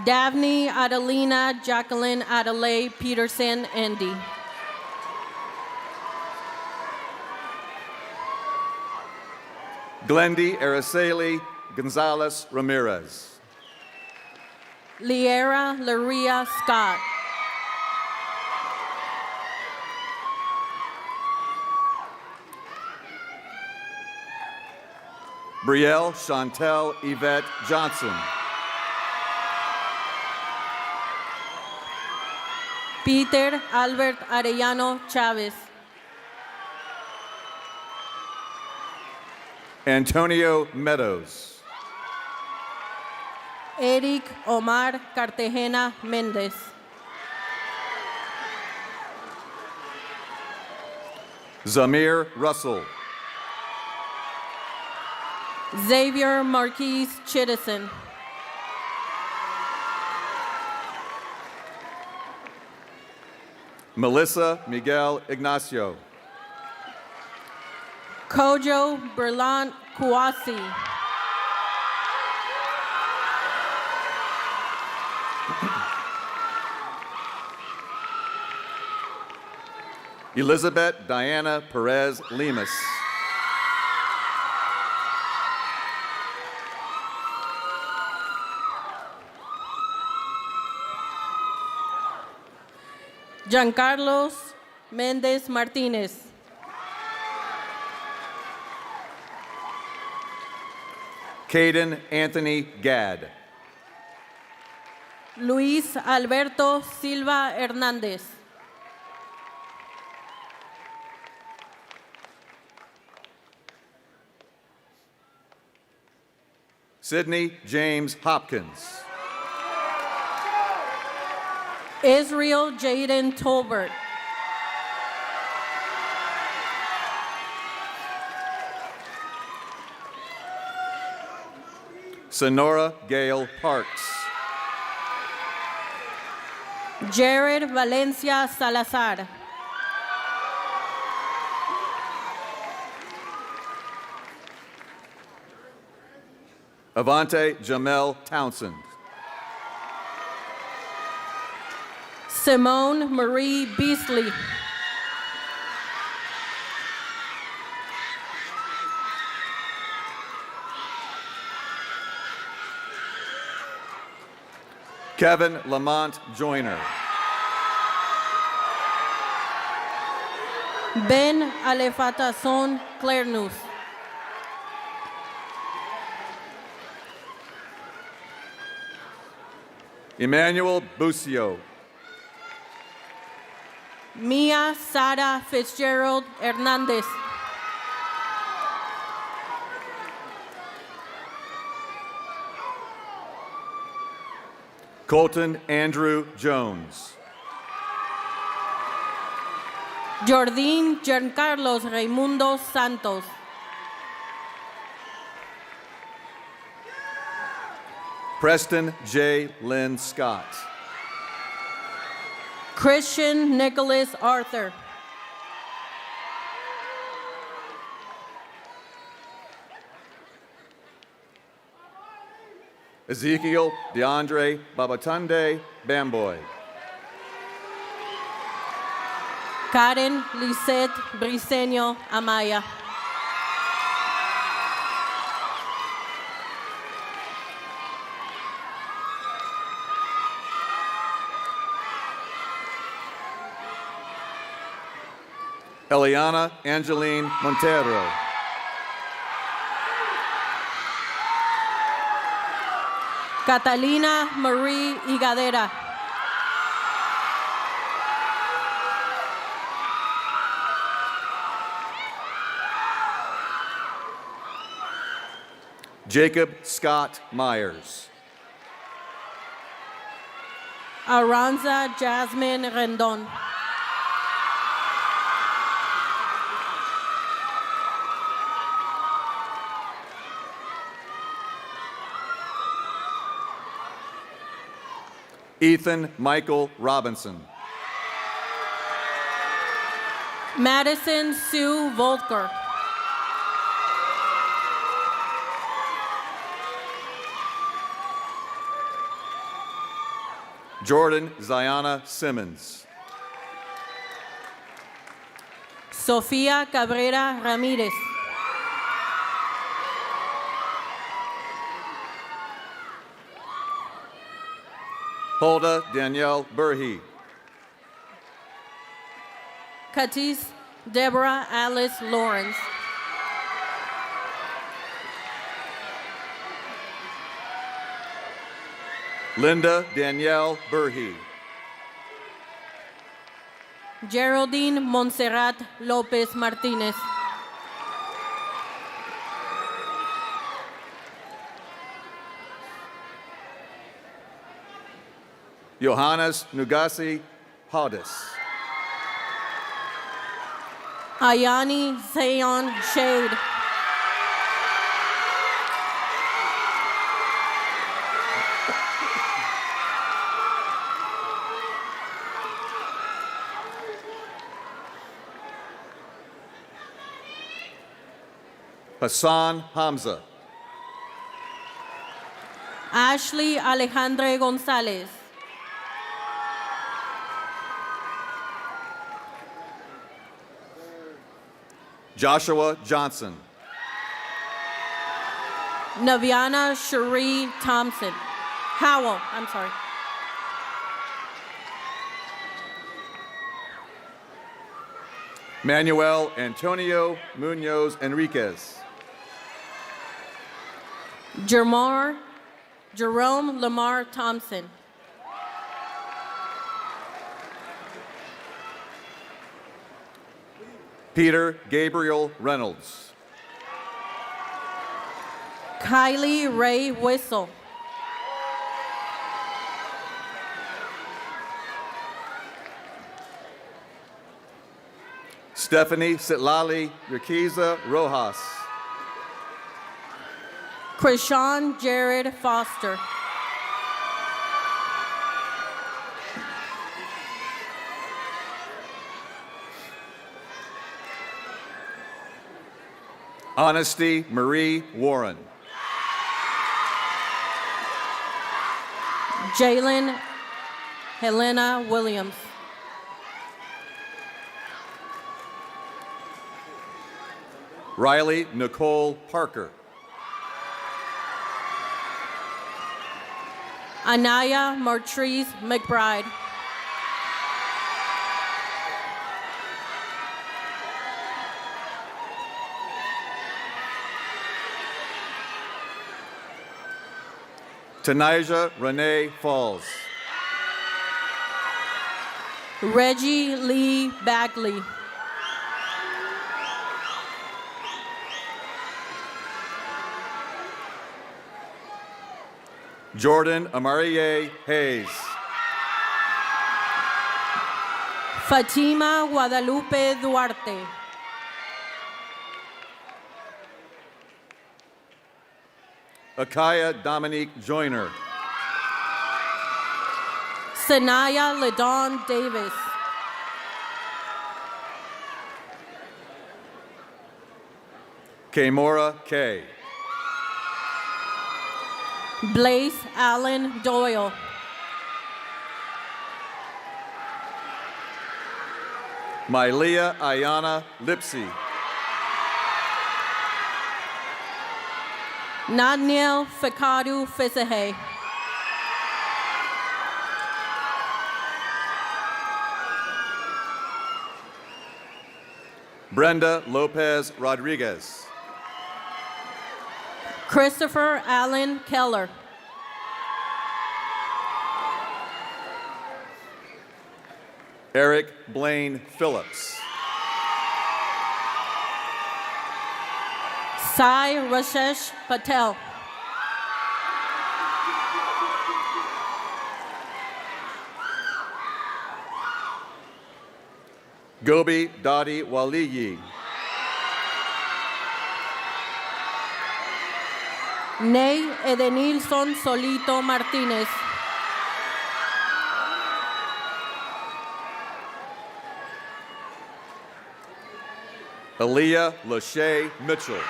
Daphne Adelina Jacqueline Adelaide Peterson Andy. Glendy Araceli Gonzalez Ramirez. Liera Laria Scott. Brielle Chantel Yvette Johnson. Peter Albert Arellano Chavez. Antonio Meadows. Eric Omar Cartagena Méndez. Zamir Russell. Xavier Marquise Chittison. Melissa Miguel Ignacio. Kojo Berlant Kouassi. Elizabeth Diana Perez Lemus. Giancarlos Méndez Martínez. Caden Anthony Gadd. Luis Alberto Silva Hernández. Sidney James Hopkins. Israel Jaden Tolbert. Sonora Gale Parks. Jared Valencia Salazar. Avante Jamel Townsend. Simone Marie Beasley. Kevin Lamont Joyner. Ben Alefatason Clernus. Emmanuel Bucio. Mia Sara Fitzgerald Hernandez. Colton Andrew Jones. Jordín Giancarlos Raimundo Santos. Preston J. Lynn Scott. Christian Nicholas Arthur. Ezekiel DeAndre Babatunde Bamboy. Karen Lisette Briceño Amaya. Eliana Angeline Montero. Catalina Marie Higadera. Jacob Scott Myers. Aranza Jasmine Rendon. Ethan Michael Robinson. Madison Sue Volker. Jordan Ziana Simmons. Sofía Cabrera Ramírez. Hulda Danielle Burhi. Katis Deborah Alice Lawrence. Linda Danielle Burhi. Geraldine Montserrat Lopez Martinez. Johannes Nugasi Hodis. Ayani Zayon Shade. Hassan Hamza. Ashley Alejandre Gonzalez. Joshua Johnson. Naviana Cherie Thompson. Howell, I'm sorry. Manuel Antonio Munoz Enriquez. Jerome Lamar Thompson. Peter Gabriel Reynolds. Kylie Ray Whistle. Stephanie Sitlali Riquiza Rojas. Krishan Jared Foster. Honesty Marie Warren. Jalen Helena Williams. Riley Nicole Parker. Anaya Martrice McBride. Tanija Renee Falls. Reggie Lee Bagley. Jordan Amarie Hayes. Fatima Guadalupe Duarte. Akaya Dominique Joyner. Sanaya Ladon Davis. Kamora K. Blaise Allen Doyle. Mylea Ayana Lipsy. Nadniel Fikadu Fisahay. Brenda Lopez Rodriguez. Christopher Allen Keller. Eric Blaine Phillips. Sai Rashesh Patel. Gobi Dadi Waliyi. Ney Edenilson Solito Martínez. Aaliyah Lachey Mitchell.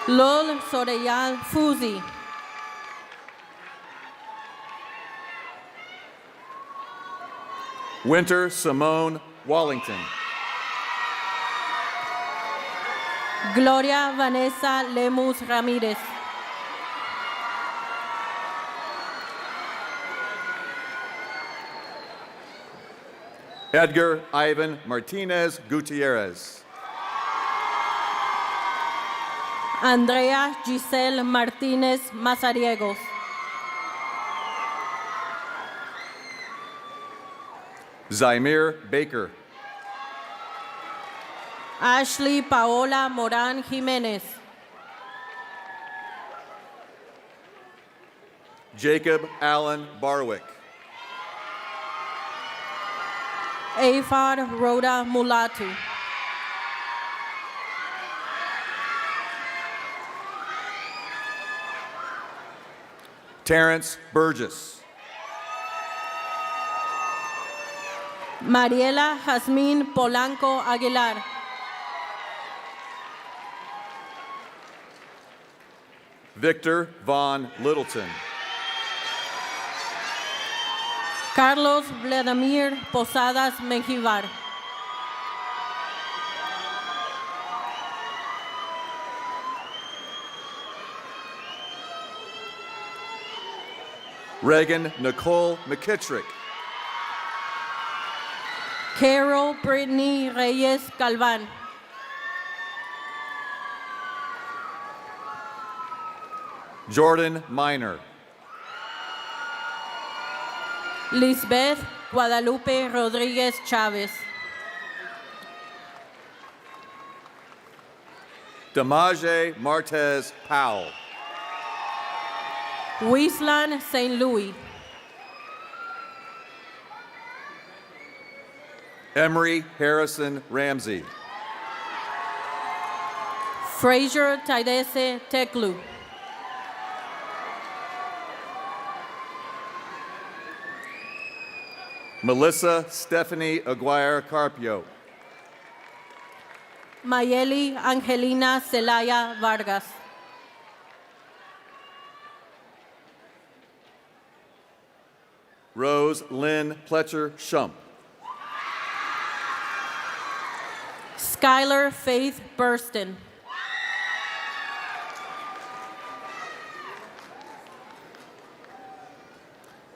Lol Soreyal Fuzi. Winter Simone Wallington. Gloria Vanessa Lemus Ramírez. Edgar Ivan Martinez Gutierrez. Andrea Giselle Martínez Mazariegos. Zymir Baker. Ashley Paola Moran Jiménez. Jacob Allen Barwick. Afar Rhoda Mulatu. Terrence Burgess. Mariela Jazmín Polanco Aguilar. Victor Von Littleton. Carlos Vladimir Posadas Menjivar. Reagan Nicole McKittrick. Carol Brittany Reyes Galvan. Jordan Miner. Lisbeth Guadalupe Rodríguez Chávez. Damaje Martez Powell. Wislan St. Louis. Emery Harrison Ramsey. Fraser Taidese Teklu. Melissa Stephanie Aguirre Carpio. Mayeli Angelina Celaya Vargas. Rose Lynn Pletcher Shump. Skylar Faith Burston.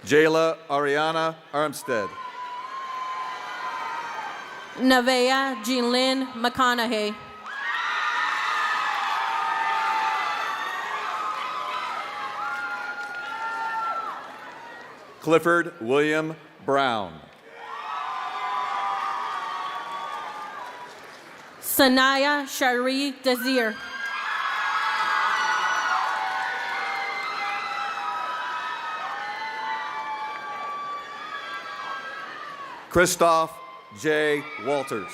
Jayla Ariana Armstead. Nevaeh Jeanlyn McConaughey. Clifford William Brown. Sanaya Shari Desir. Christoph J. Walters.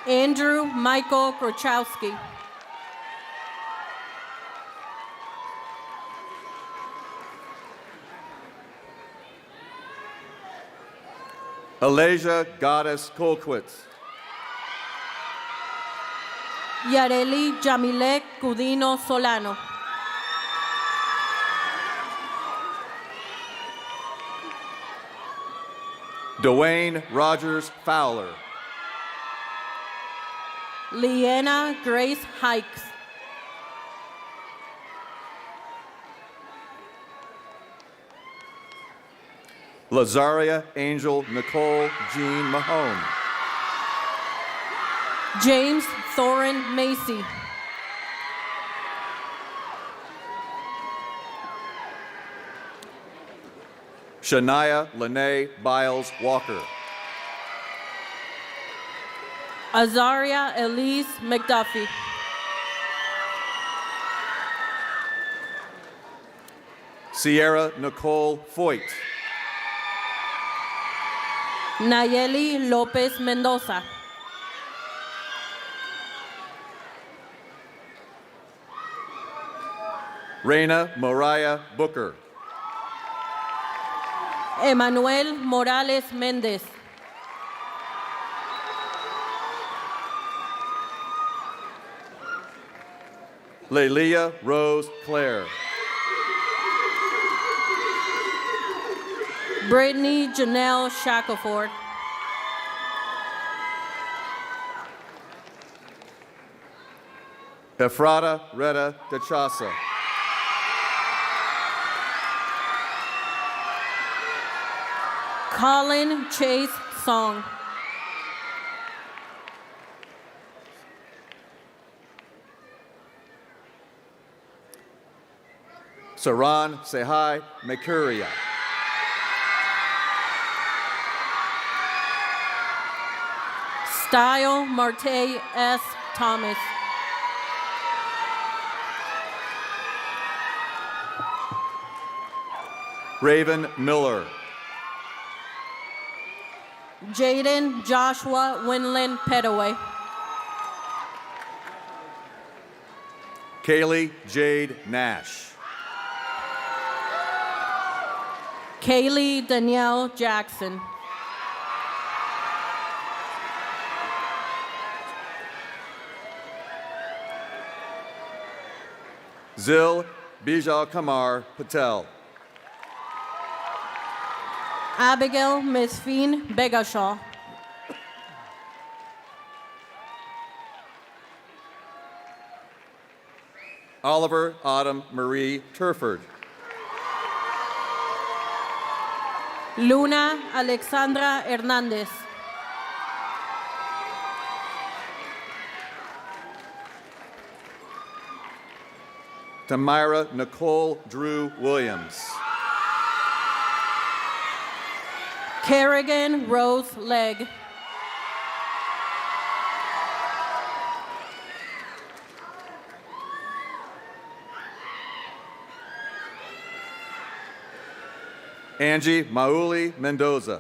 Andrew Michael Grochowski. Alasia Goddess Colquitz. Yareli Jamilek Cudino Solano. Dwayne Rogers Fowler. Leanna Grace Hikes. Lazaria Angel Nicole Jean Mahone. James Thorin Macy. Shania Lene Biles Walker. Azaria Elise McDuffie. Sierra Nicole Foyt. Nayeli Lopez Mendoza. Reina Mariah Booker. Emanuel Morales Méndez. Lelia Rose Claire. Brittany Janelle Shackelford. Efrata Retta DeChasa. Colin Chase Song. Saran Sehai Mekuria. Style Marte S. Thomas. Raven Miller. Jaden Joshua Winland Petaway. Kaylee Jade Nash. Kaylee Danielle Jackson. Zil Bijal Kamar Patel. Abigail Misfin Begashaw. Oliver Autumn Marie Turford. Luna Alexandra Hernandez. Tamira Nicole Drew Williams. Kerrigan Rose Legg. Angie Mauli Mendoza.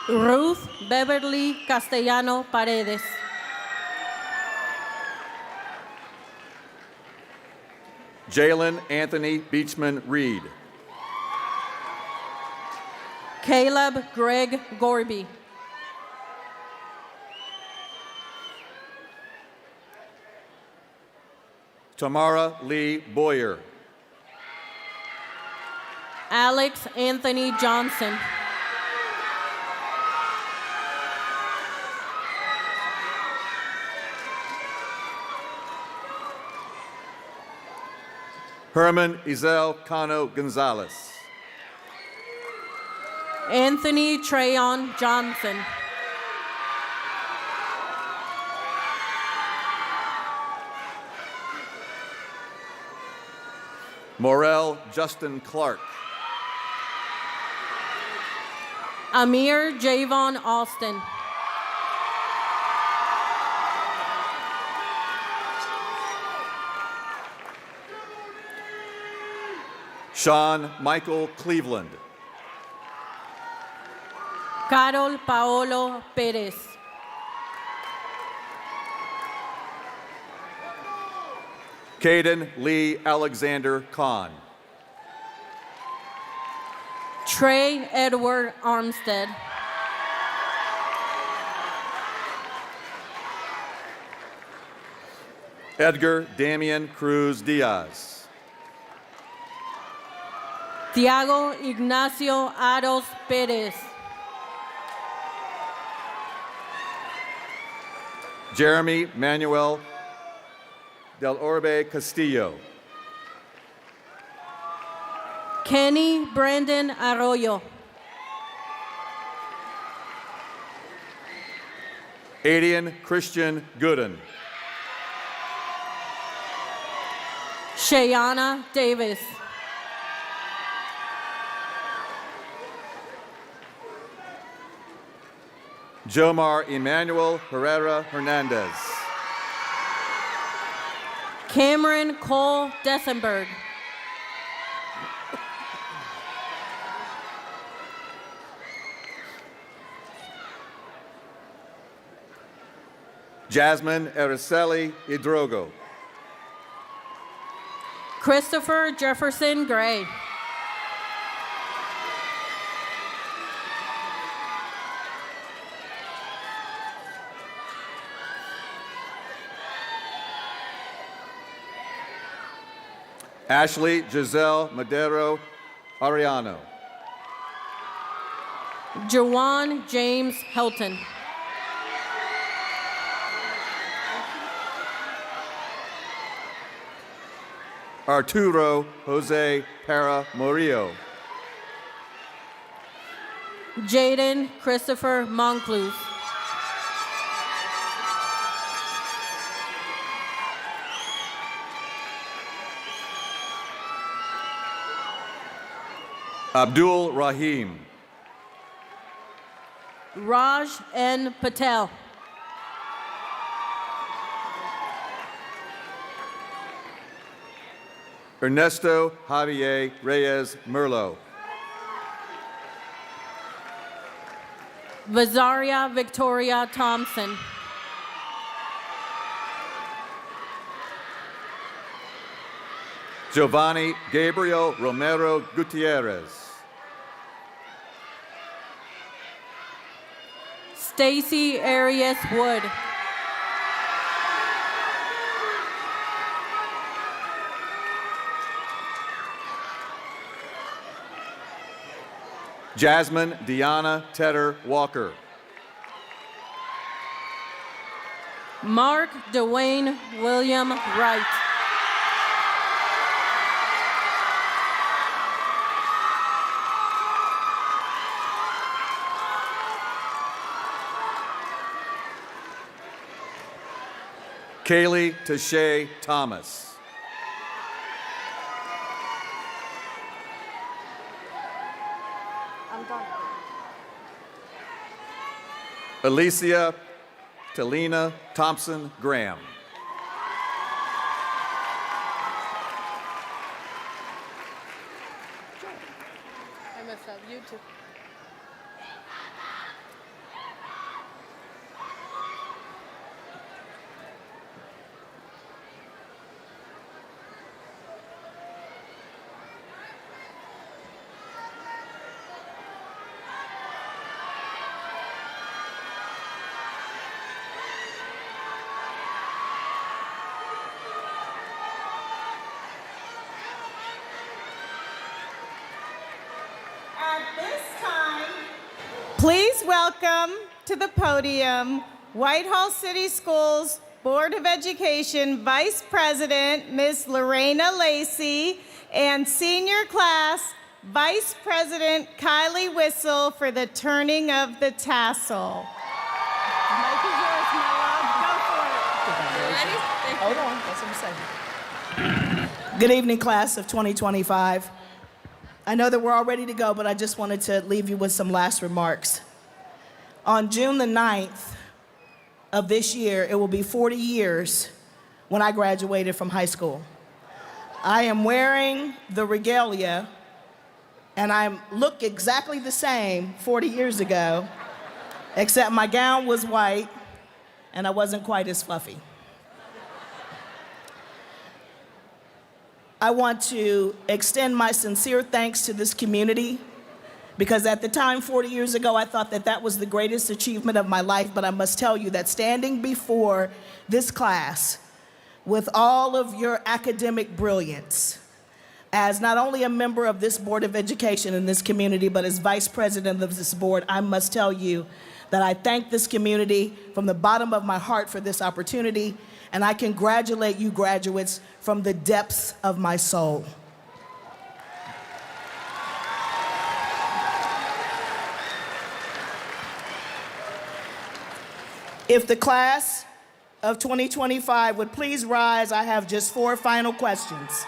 Ruth Beverly Castellano Paredes. Jalen Anthony Beachman Reed. Caleb Greg Gorby. Tamara Lee Boyer. Alex Anthony Johnson. Herman Izel Cano Gonzalez. Anthony Trayon Johnson. Morel Justin Clark. Amir Javon Austin. Sean Michael Cleveland. Carol Paolo Perez. Caden Lee Alexander Kahn. Trey Edward Armstead. Edgar Damian Cruz Diaz. Tiago Ignacio Aros Perez. Jeremy Manuel Del Orbe Castillo. Kenny Brandon Arroyo. Adian Christian Gooden. Shayana Davis. Jomar Emmanuel Herrera Hernandez. Cameron Cole Dessenberg. Jasmine Araceli Hidrogo. Christopher Jefferson Gray. Ashley Giselle Madero Ariano. Jawan James Helton. Arturo Jose Para Murillo. Jaden Christopher Moncluse. Abdul Rahim. Raj N. Patel. Ernesto Javier Reyes Merlo. Vazaria Victoria Thompson. Giovanni Gabriel Romero Gutierrez. Stacy Arias Wood. Jasmine Deanna Tedder Walker. Mark Dwayne William Wright. Kaylee Tashay Thomas. Alicia Talina Thompson Graham. I messed up. You too. At this time, please welcome to the podium Whitehall City Schools Board of Education Vice President, Ms. Lorena Lacey, and Senior Class Vice President Kylie Whistle for the turning of the tassel. Mike is yours, my love. Go for it. Ready? Hold on, that's what I'm saying. Good evening, class of 2025. I know that we're all ready to go, but I just wanted to leave you with some last remarks. On June the 9th of this year, it will be 40 years when I graduated from high school. I am wearing the regalia, and I look exactly the same 40 years ago, except my gown was white, and I wasn't quite as fluffy. I want to extend my sincere thanks to this community, because at the time, 40 years ago, I thought that that was the greatest achievement of my life, but I must tell you that standing before this class with all of your academic brilliance, as not only a member of this Board of Education in this community, but as Vice President of this board, I must tell you that I thank this community from the bottom of my heart for this opportunity, and I congratulate you graduates from the depths of my soul. If the class of 2025 would please rise, I have just 4 final questions.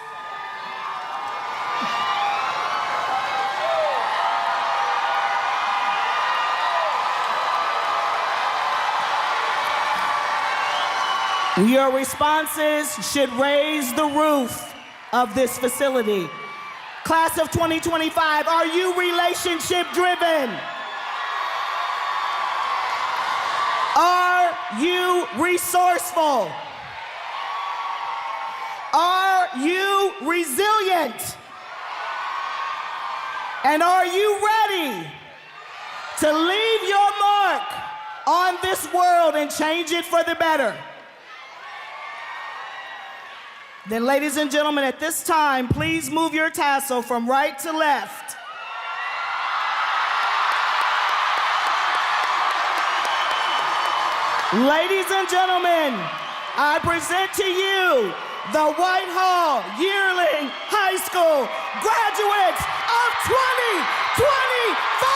Your responses should raise the roof of this facility. Class of 2025, are you relationship driven? Are you resourceful? Are you resilient? And are you ready to leave your mark on this world and change it for the better? Then, ladies and gentlemen, at this time, please move your tassel from right to left. Ladies and gentlemen, I present to you the Whitehall Yearling High School graduates of 2025!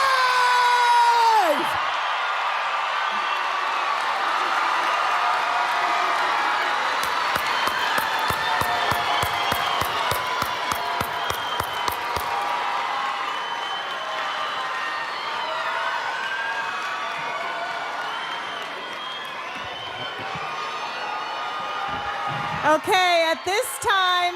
Okay, at this time,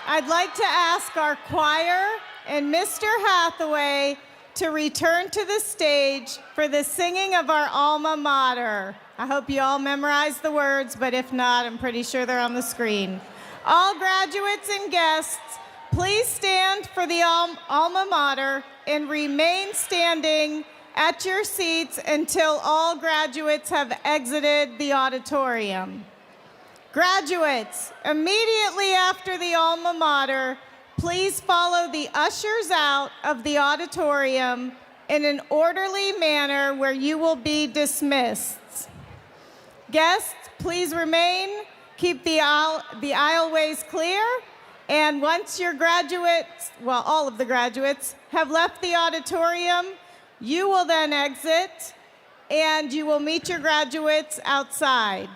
I'd like to ask our choir and Mr. Hathaway to return to the stage for the singing of our alma mater. I hope you all memorized the words, but if not, I'm pretty sure they're on the screen. All graduates and guests, please stand for the alma mater and remain standing at your seats until all graduates have exited the auditorium. Graduates, immediately after the alma mater, please follow the ushers out of the auditorium in an orderly manner where you will be dismissed. Guests, please remain, keep the aisleways clear, and once your graduates, well, all of the graduates, have left the auditorium, you will then exit and you will meet your graduates outside.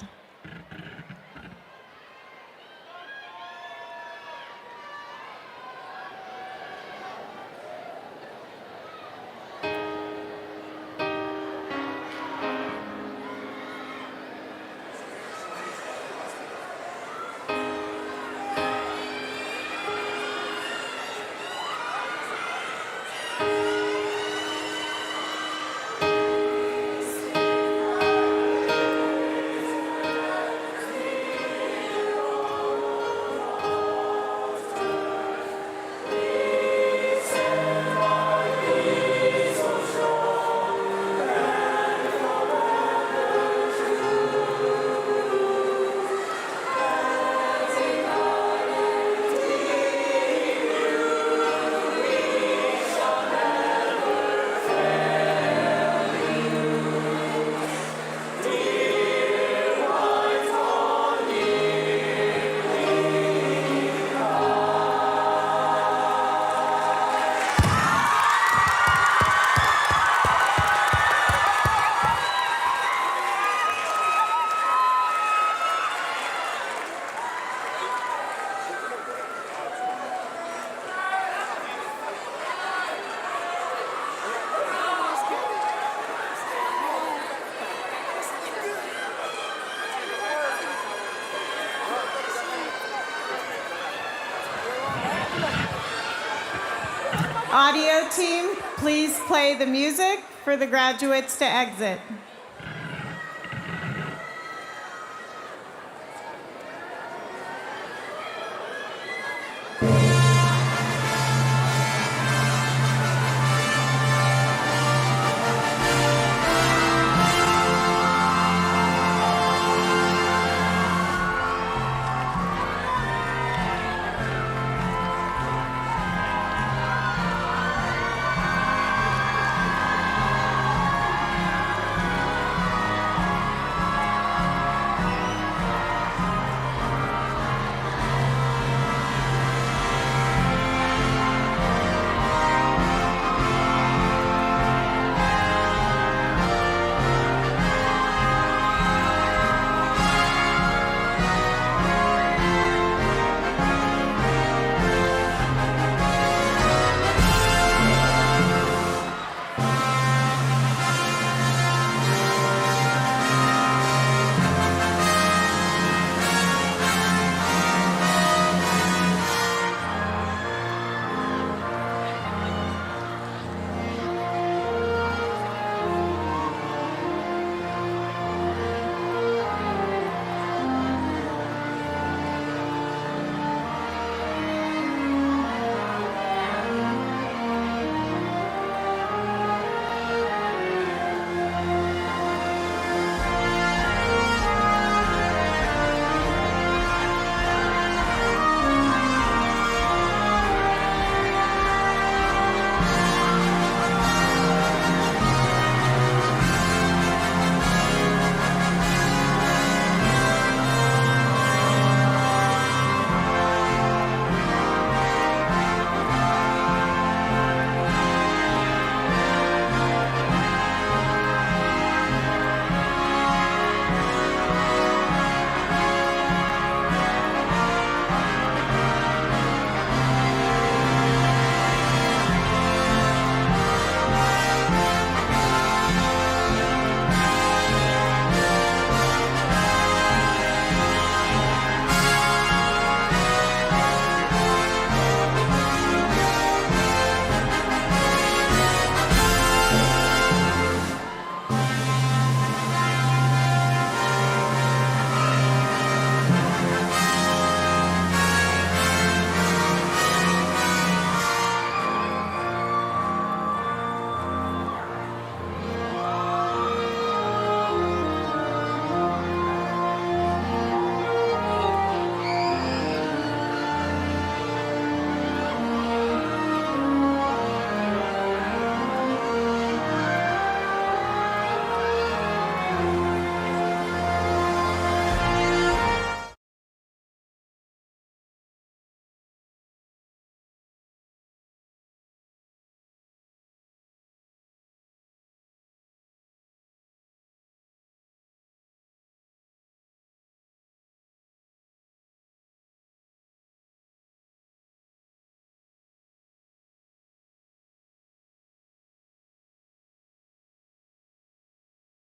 Audio team, please play the music for the graduates to exit.